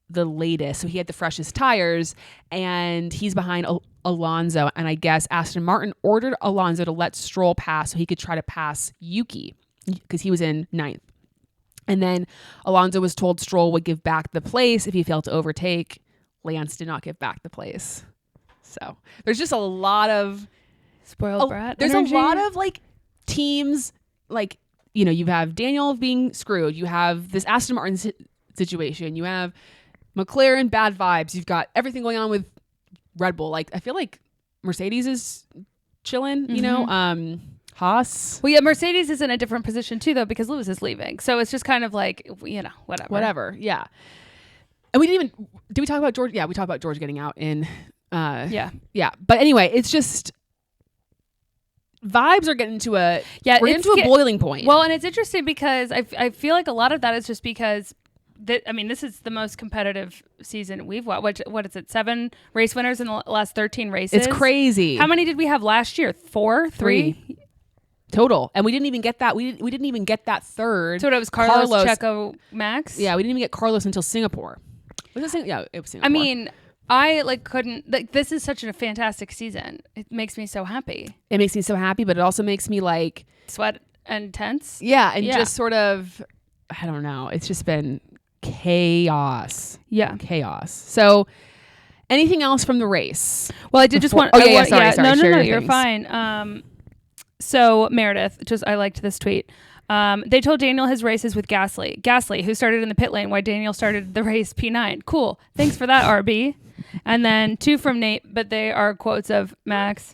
the latest, so he had the freshest tires, and he's behind Alonso. And I guess Aston Martin ordered Alonso to let Stroll pass so he could try to pass Yuki because he was in 9th. And then Alonso was told Stroll would give back the place if he failed to overtake. Lance did not give back the place. So there's just a lot of spoiled brat. There's energy. a lot of teams you have Daniel being screwed. You have this Aston Martin situation. You have McLaren bad vibes. You've got everything going on with Red Bull. I feel like Mercedes is chilling, Mm-hmm. Haas. Well, yeah, Mercedes is in a different position too, though, because Lewis is leaving. So it's just kind of whatever. Yeah. And did we talk about George? Yeah, we talked about George getting out in, yeah. But anyway, it's just vibes are getting to we're getting to a boiling point. Well, and it's interesting because I feel like a lot of that is just because this is the most competitive season we've watched. What is it? 7 race winners in the last 13 races. It's crazy. How many did we have last year? 4? 3? Total. And we didn't even get that. We didn't even get that third. So it was Carlos, Checo, Max? Yeah, we didn't even get Carlos until Singapore. Was it Yeah, it was Singapore. I mean, I couldn't this is such a fantastic season. It makes me so happy. It makes me so happy, but it also makes me sweat and tense. Yeah, and just sort of, I don't know. It's just been chaos. Yeah. Chaos. So anything else from the race? Well, I did just want... Sorry. No, you're fine. So Meredith, I liked this tweet. They told Daniel his races with Gasly. Gasly, who started in the pit lane, why Daniel started the race P9. Cool. Thanks for that, RB. And then 2 from Nate, but they are quotes of Max.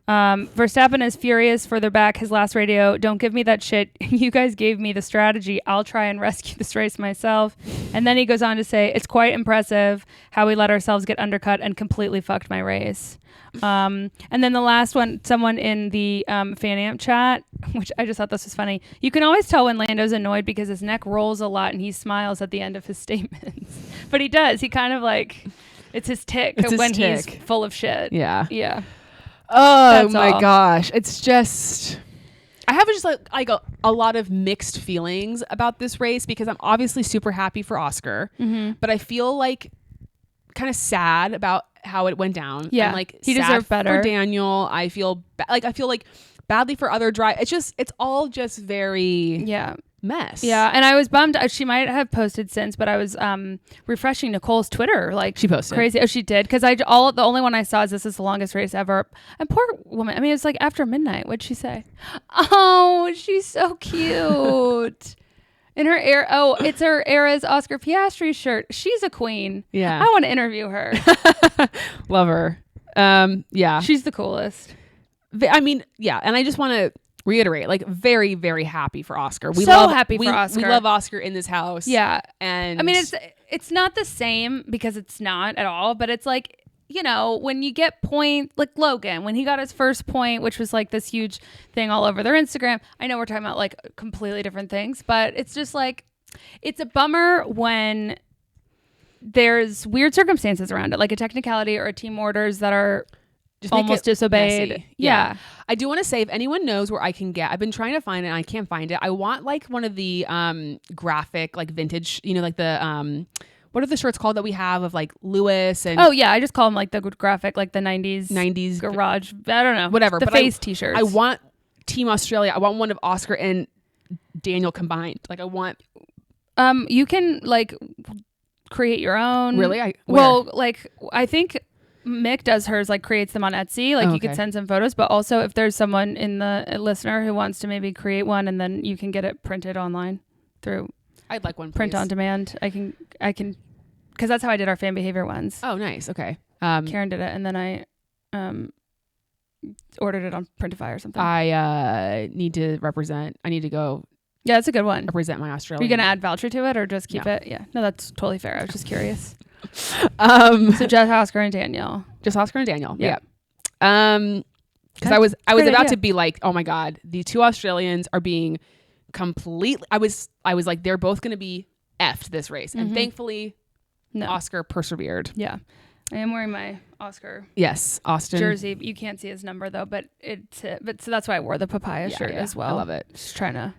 Verstappen is furious further back. His last radio, "Don't give me that shit. You guys gave me the strategy. I'll try and rescue this race myself." And then he goes on to say, "It's quite impressive how we let ourselves get undercut and completely fucked my race." And then the last one, someone in the Fan Amp chat, which I just thought this was funny. "You can always tell when Lando's annoyed because his neck rolls a lot and he smiles at the end of his statements." But he does. He kind of It's his tick It's his when tick. he's full of shit. Yeah. Yeah. Oh That's my all. gosh. It's just, I have just like a lot of mixed feelings about this race because I'm obviously super happy for Oscar, but I feel like kind of sad about how it went down. Yeah. And like He sad deserved better. for Daniel. I feel like badly for other drivers. It's all just very mess. Yeah, and I was bummed. She might have posted since, but I was refreshing Nicole's Twitter. Like She posted. crazy. Oh, she did because the only one I saw is this is the longest race ever. And poor woman. I mean, it was like after midnight. What'd she say? Oh, she's so cute. In her era, it's her era's Oscar Piastri shirt. She's a queen. Yeah. I want to interview her. Love her. Yeah. She's the coolest. I mean, yeah, and I just want to reiterate, like, very, very happy for Oscar. So happy for Oscar. We love Oscar in this house. Yeah, and I mean, it's not the same because it's not at all, but it's like, you know, when you get like Logan, when he got his first point, which was like this huge thing all over their Instagram. I know we're talking about like completely different things, but it's just like, it's a bummer when there's weird circumstances around it, like a technicality or a team orders that are just almost disobeyed. Messy. Yeah. I do want to say, if anyone knows where I can get, I've been trying to find it and I can't find it. I want like one of the graphic, like vintage, you know, like the what are the shirts called that we have of like Lewis and I just call them like the graphic, like the 90s garage, I don't know, whatever, the but face t-shirts. I want Team Australia. I want one of Oscar and Daniel combined. Like I want you can like create your own. Really? Like I think Mick does hers, like creates them on Etsy. Like you could send some photos, but also if there's someone in the listener who wants to maybe create one and then you can get it printed online through I'd like one, please. print on demand. I can because that's how I did our fan behavior ones. Oh, nice. Okay. Karen did it and then I ordered it on Printify or something. I need to go Yeah, it's a good one. represent my Australian. Are you gonna add voucher to it or just keep No. it? Yeah. No, that's totally fair. I was just curious. So Just Oscar and Daniel. just Oscar and Daniel. Yeah. Because I was Great about idea. to be like, oh my God, the two Australians are being completely. I was like, they're both going to be effed this race, and thankfully, No. Oscar persevered. Yeah. I am wearing my Oscar Yes, Austin jersey. You can't see his number though, but so that's why I wore the papaya shirt as well. I love it. Just trying to.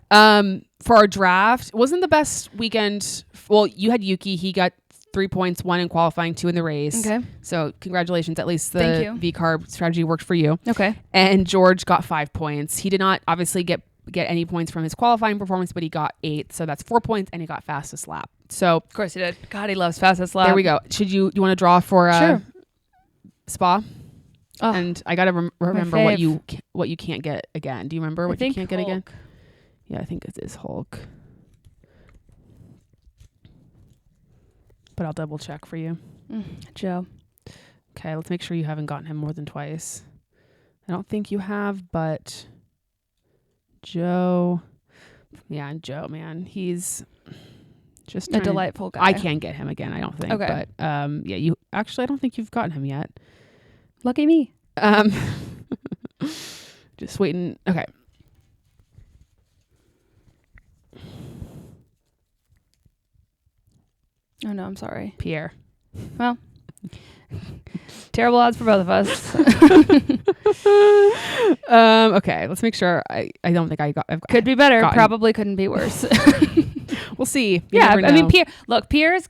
For our draft, wasn't the best weekend. Well, you had Yuki. He got 3 points, 1 in qualifying, 2 in the race. Okay. So congratulations. At least the Thank you. VCARB strategy worked for you. Okay. And George got 5 points. He did not obviously get any points from his qualifying performance, but he got 8. So that's 4 points, and he got fastest lap. So Of course he did. God, he loves fastest lap. there we go. Should you want to draw for Sure. Spa? Oh, And I gotta remember what you can't get again. Do you remember what you can't get again? Yeah, I think it is Hulk. But I'll double check for you. Joe. Okay, let's make sure you haven't gotten him more than twice. I don't think you have, but Joe. Yeah, Joe, man. He's just A delightful guy. I can't get him again, I don't think. Okay. But yeah, you actually I don't think you've gotten him yet. Lucky me. Just waiting. Okay. Oh no, I'm sorry. Pierre. Well, terrible odds for both of us. Okay, let's make sure. I don't think I've Could be better. gotten- Probably couldn't be worse. We'll see. You Yeah, never I mean, know.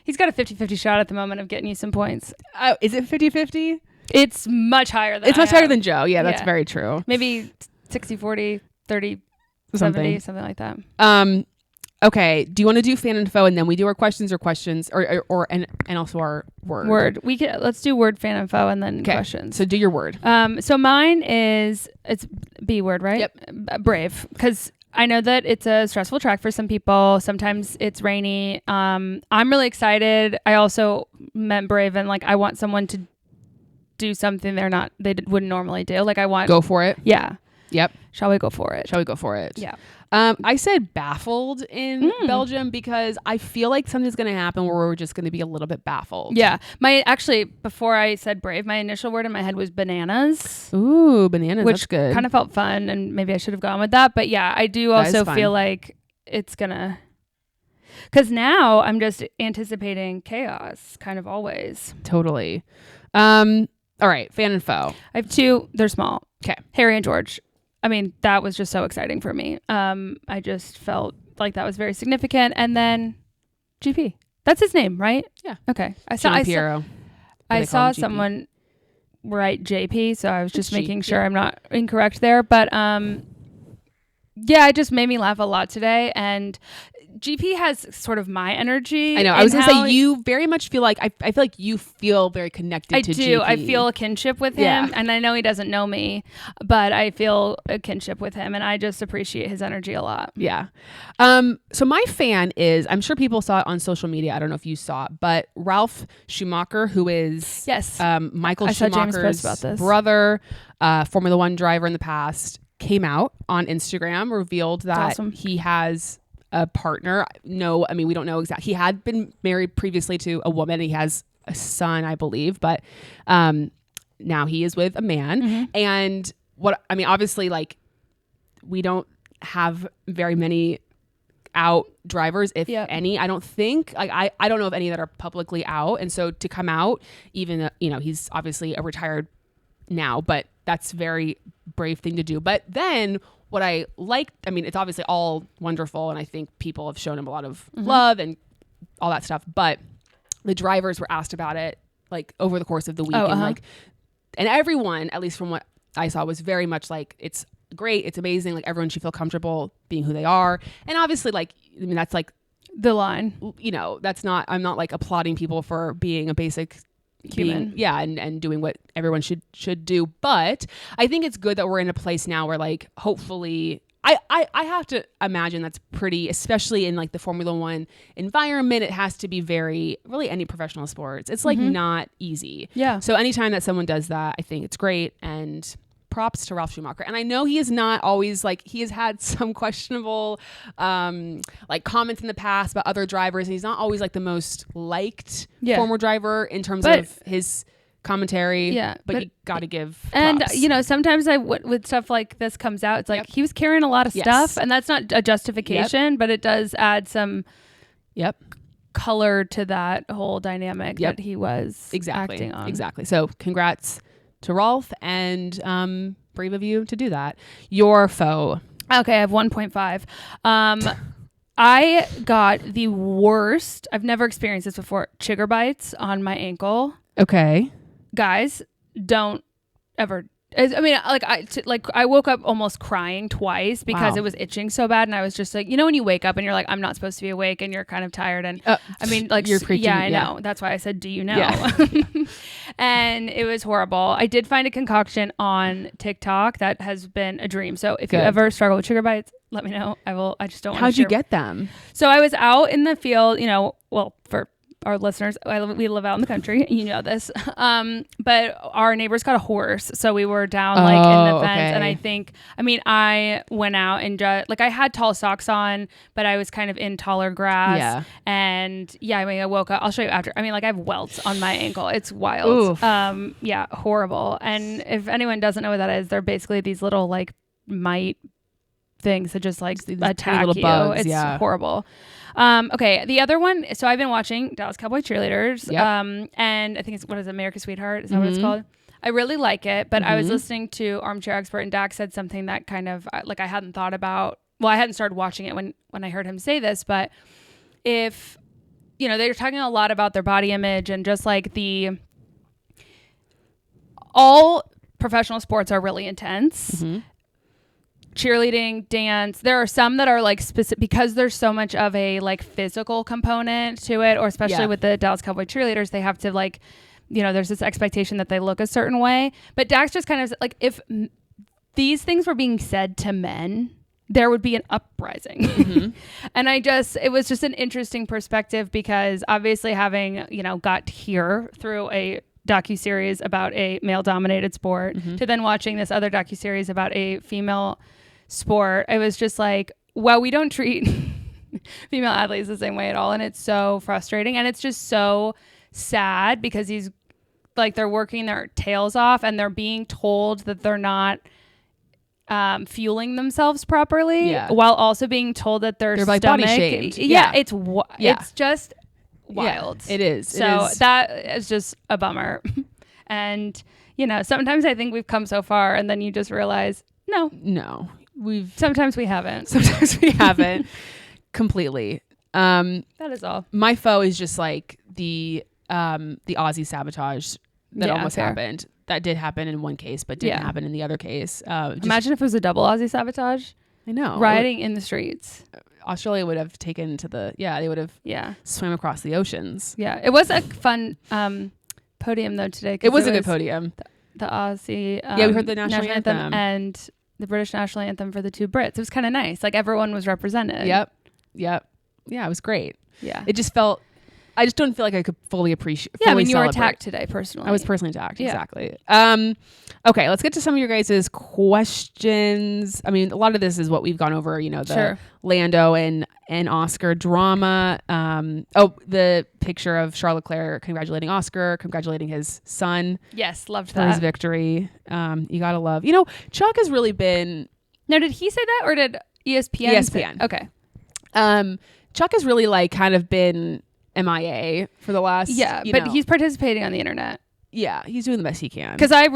He's got a 50-50 shot at the moment of getting you some points. Is it 50-50? It's much higher than It's much I higher have. than Joe. Yeah, that's Yeah. very true. Maybe 60-40, 30-70, something like that. Okay. Do you want to do fan info and then we do our questions or and also our word? Let's do word, fan info, and then Okay. questions. So do your word. So mine it's B word, right? Yep. Brave, because I know that it's a stressful track for some people. Sometimes it's rainy. I'm really excited. I also meant brave, and like I want someone to do something they wouldn't normally do. Like I want Go for it. Yeah. Yep. Shall we go for it? Shall we go for it? Yeah. I said baffled in Belgium because I feel like something's going to happen where we're just going to be a little bit baffled. Yeah. Before I said brave, my initial word in my head was bananas. Ooh, bananas. Which that's good. kind of felt fun, and maybe I should have gone with that. But yeah, I do also fun. feel like it's gonna. Because now I'm just anticipating chaos, kind of always. Totally. All right, fan and foe. I have two. They're small. Okay. Harry and George. I mean, that was just so exciting for me. I just felt like that was very significant. And then GP. That's his name, right? Yeah. Okay. I saw someone write JP, so I was just making sure I'm not incorrect there. But yeah, it just made me laugh a lot today. And GP has sort of my energy. I know. I was going to say, you very much feel like, I feel like you feel very connected to GP. I do. I feel a kinship with him. And I know he doesn't know me, but I feel a kinship with him. And I just appreciate his energy a lot. Yeah. So my fan is, I'm sure people saw it on social media. I don't know if you saw it, but Ralf Schumacher, who is Michael Schumacher's brother, Formula One driver in the past, came out on Instagram, revealed that he has a partner. No, I mean, we don't know exactly. He had been married previously to a woman. He has a son, I believe, but now he is with a man. Mm-hmm. And obviously, like, we don't have very many out drivers, if any. I don't think, like, I don't know of any that are publicly out. And so to come out, even he's obviously a retired now, but that's very brave thing to do. But then what I liked, I mean, it's obviously all wonderful, and I think people have shown him a lot of love and all that stuff. But the drivers were asked about it, like, over the course of the week, and everyone, at least from what I saw, was very much like, it's great, it's amazing, like, everyone should feel comfortable being who they are. And obviously, like, I mean, that's like the line. That's not. I'm not like applauding people for being a basic human, and doing what everyone should do. But I think it's good that we're in a place now where, like, hopefully, I have to imagine that's pretty, especially in like the Formula One environment, it has to be really any professional sports. It's like not easy. Yeah. So anytime that someone does that, I think it's great, and props to Ralf Schumacher. And I know he is not always, like, he has had some questionable like comments in the past about other drivers, and he's not always like the most liked former driver in terms of his commentary. Yeah, but you got to give props. And sometimes with stuff like this comes out, it's like he was carrying a lot of stuff, and that's not a justification, but it does add some color to that whole dynamic that he was acting on. Exactly. So congrats to Rolf, and brave of you to do that. Your foe. Okay, I have 1.5. I got the worst, I've never experienced this before, chigger bites on my ankle. Okay. Guys, don't ever. I mean, I woke up almost crying twice because it was itching so bad, and I was just like, when you wake up and you're like, I'm not supposed to be awake, and you're kind of tired, and I mean, like, you're preaching. Yeah, I know. That's why I said, do you know? Yeah. And it was horrible. I did find a concoction on TikTok that has been a dream. So if you ever struggle with trigger bites, let me know. I just don't want to. How'd you get them? So I was out in the field, for our listeners, we live out in the country, this, but our neighbors got a horse, so we were down in the fence, and I went out and just, like, I had tall socks on, but I was kind of in taller grass, and I woke up, I'll show you after, I have welts on my ankle, it's wild. Horrible. And if anyone doesn't know what that is, they're basically these little, like, mite things that just, like, attack you. Bugs, it's horrible. Okay, the other one, so I've been watching Dallas Cowboy Cheerleaders, and I think it's, America's Sweetheart, is that what it's called? I really like it, but I was listening to Armchair Expert, and Dak said something that kind of, like, I hadn't thought about, I hadn't started watching it when I heard him say this, but if, they're talking a lot about their body image, and just like all professional sports are really intense. Cheerleading, dance, there are some that are like specific because there's so much of a like physical component to it, or especially with the Dallas Cowboy Cheerleaders, they have to, like, there's this expectation that they look a certain way. But Dax just kind of like, if these things were being said to men, there would be an uprising. And it was just an interesting perspective, because obviously having, got here through a docuseries about a male dominated sport to then watching this other docuseries about a female sport, it was just like, well, we don't treat female athletes the same way at all, and it's so frustrating, and it's just so sad, because he's like, they're working their tails off, and they're being told that they're not fueling themselves properly, Yeah. while also being told that their They're stomach, like body shamed. Yeah, Yeah. it's just wild. Yeah, it is. So It is. that is just a bummer. And sometimes I think we've come so far, and then you just realize, No, sometimes we haven't. sometimes we haven't completely. That is all. My foe is just like the Aussie sabotage that almost happened. That did happen in one case, but didn't happen in the other case. Imagine if it was a double Aussie sabotage. I know. Rioting in the streets. Australia would have taken to they would have swam across the oceans. Yeah, it was a fun podium though today. It was a good podium. The Aussie we heard the national anthem and the British national anthem for the two Brits. It was kind of nice. Like everyone was represented. Yep. Yeah, it was great. Yeah. It just felt, I just don't feel like I could fully appreciate. Yeah, I mean, you were attacked today personally. I was personally attacked. Yeah. Exactly. Okay, let's get to some of your guys' questions. I mean, a lot of this is what we've gone over, the Lando and Oscar drama. The picture of Charles Leclerc congratulating Oscar, congratulating his son. Yes, loved for that. his victory. You gotta love. Chuck has really been. No, did he say that or did ESPN? ESPN. Okay. Chuck has really kind of been MIA for the last. Yeah, but he's participating on the internet. Yeah, he's doing the best he can. Because I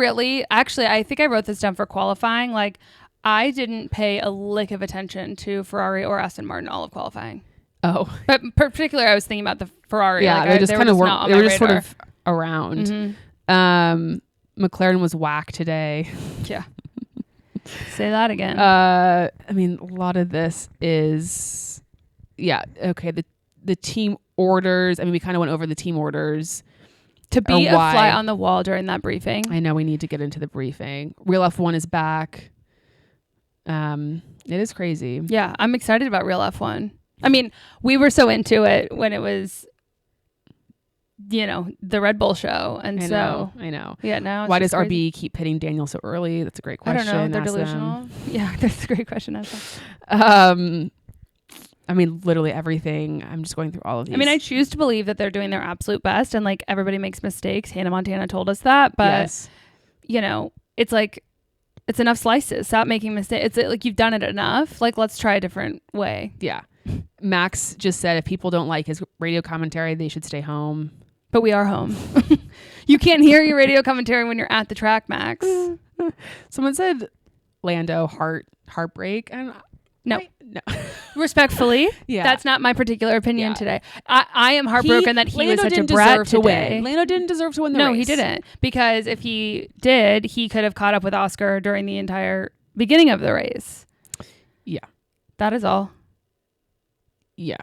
think I wrote this down for qualifying. Like, I didn't pay a lick of attention to Ferrari or Aston Martin all of qualifying. Oh, but particularly, I was thinking about the Ferrari. Yeah, they were just sort of around. Mm-hmm. McLaren was whack today. Yeah. Say that again. I mean, a lot of this is, okay. The team orders. I mean, we kind of went over the team orders. To be a fly on the wall during that briefing. I know we need to get into the briefing. Real F1 is back. It is crazy. Yeah, I'm excited about Real F1. I mean, we were so into it when it was, the Red Bull show. And I know. Yeah, now it's why does crazy. RB keep pitting Daniel so early? That's a great question. I don't know. They're delusional. Yeah, that's a great question. I mean, literally everything. I'm just going through all of these. I mean, I choose to believe that they're doing their absolute best, and everybody makes mistakes. Hannah Montana told us that, but it's it's enough slices. Stop making mistakes. It's like you've done it enough. Let's try a different way. Yeah. Max just said if people don't like his radio commentary, they should stay home. But we are home. You can't hear your radio commentary when you're at the track, Max. Someone said Lando heartbreak, and no. No. Respectfully, yeah, that's not my particular opinion today. I am heartbroken that he was such a brat to today. win. Lando didn't deserve to win the race. No, he didn't. Because if he did, he could have caught up with Oscar during the entire beginning of the race. Yeah. That is all. Yeah.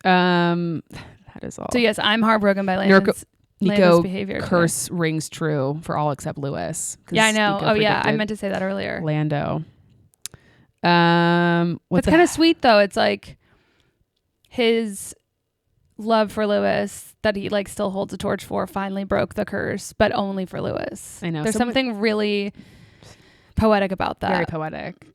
That is all. So yes, I'm heartbroken by Lando's behavior. Curse rings true for all except Lewis. Yeah, I know. Oh yeah, I meant to say that earlier. Lando. It's kind of sweet though. It's his love for Lewis that he still holds a torch for finally broke the curse, but only for Lewis. I know. There's something really poetic about that. Very poetic.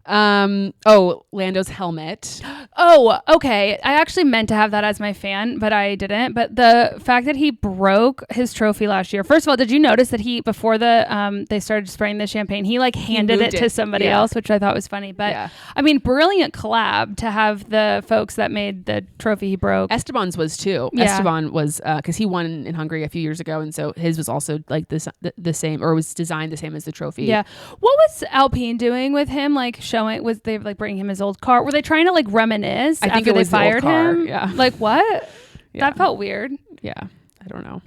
Lando's helmet. Oh, okay. I actually meant to have that as my fan, but I didn't. But the fact that he broke his trophy last year. First of all, did you notice that before they started spraying the champagne, he handed it to somebody else, which I thought was funny. But I mean, brilliant collab to have the folks that made the trophy he broke. Esteban's was too. Yeah. Esteban was because he won in Hungary a few years ago, and so his was also the same, or was designed the same as the trophy. Yeah. What was Alpine doing with him? Was they bringing him his old car? Were they trying to reminisce? I think it was they fired the old car. him. Yeah. What? Yeah. That felt weird. Yeah. I don't know.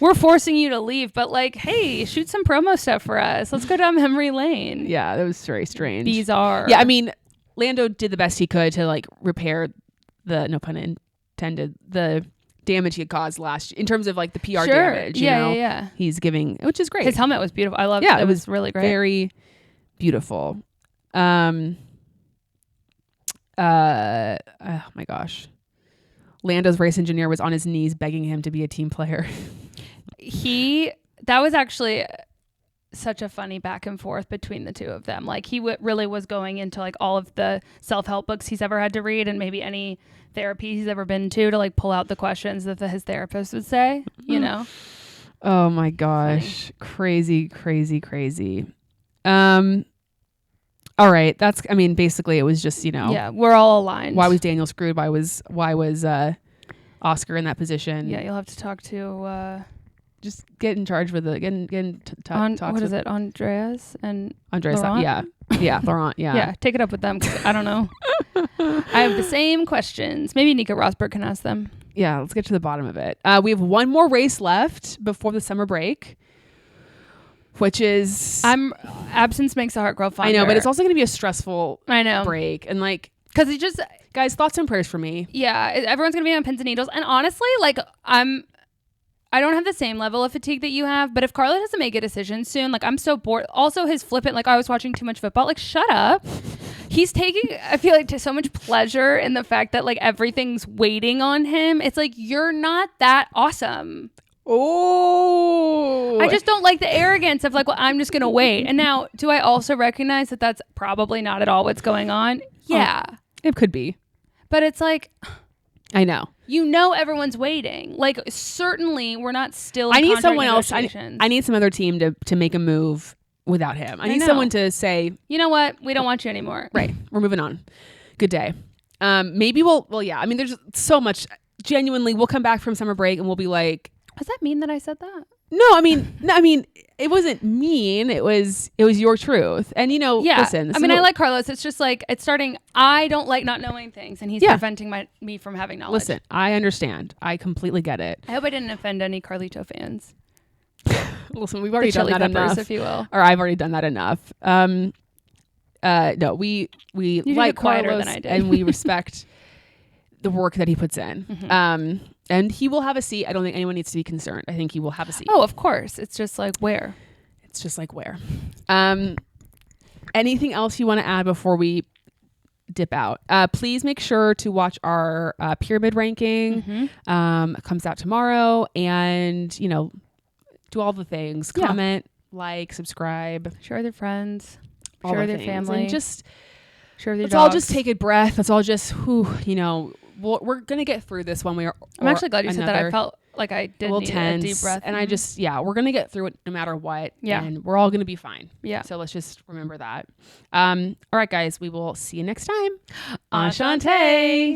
We're forcing you to leave, but hey, shoot some promo stuff for us. Let's go down memory lane. Yeah, that was very strange. Bizarre. Yeah, I mean, Lando did the best he could to repair the, no pun intended, the damage he had caused last year in terms of the PR damage. Yeah. He's giving, which is great. His helmet was beautiful. I loved it. Yeah, it was really great. Very beautiful. Oh my gosh. Lando's race engineer was on his knees begging him to be a team player. That was actually such a funny back and forth between the two of them. He really was going into all of the self-help books he's ever had to read and maybe any therapy he's ever been to pull out the questions that his therapist would say, Oh my gosh. Funny. Crazy. All right. Basically it was just, Yeah, we're all aligned. why was Daniel screwed? Why was Oscar in that position? Yeah, you'll have to talk to Just get in charge with it. what is it? Andreas and Andres. Laurent? Yeah. Laurent. Yeah. Yeah, take it up with them 'cause I don't know. I have the same questions. Maybe Nico Rosberg can ask them. Yeah. Let's get to the bottom of it. We have one more race left before the summer break, which is Absence makes the heart grow fonder. I know, but it's also going to be a stressful I know break, and because it just guys, thoughts and prayers for me. Yeah, everyone's gonna be on pins and needles, and honestly, I don't have the same level of fatigue that you have, but if Carlo doesn't make a decision soon, I'm so bored. Also, his flippant, I was watching too much football. Shut up. He's taking, I feel so much pleasure in the fact that everything's waiting on him. It's you're not that awesome. Oh, I just don't like the arrogance of well, I'm just gonna wait. And now, do I also recognize that that's probably not at all what's going on? Yeah, it could be, but it's I know. Everyone's waiting. Certainly, we're not still. I need someone else. I need some other team to make a move without him. I need someone to say, you know what, we don't want you anymore. Right, we're moving on. Good day. Maybe we'll. Well, yeah. There's so much. Genuinely, we'll come back from summer break and we'll be like, does that mean that I said that? No, it wasn't mean. It was your truth. And listen. I like Carlos. It's just it's starting. I don't like not knowing things, and he's preventing me from having knowledge. Listen, I understand. I completely get it. I hope I didn't offend any Carlito fans. Listen, we've already done that enough, if you will. Or I've already done that enough. No, we like Carlos, than I did. and we respect the work that he puts in. Mm-hmm. And he will have a seat. I don't think anyone needs to be concerned. I think he will have a seat. Oh, of course. It's just where? It's just where. Anything else you want to add before we dip out? Please make sure to watch our pyramid ranking. Mm-hmm. It comes out tomorrow. And, do all the things. Comment, subscribe. Share with your friends. Share with their family. And just share with your let's dogs. all just take a breath. Let's all just, we're going to get through this one way or I'm actually glad you said that. I felt I did a little need tense, a deep breath. and I just, we're going to get through it no matter what. Yeah. And we're all going to be fine. Yeah. So let's just remember that. All right, guys, we will see you next time. Enchante.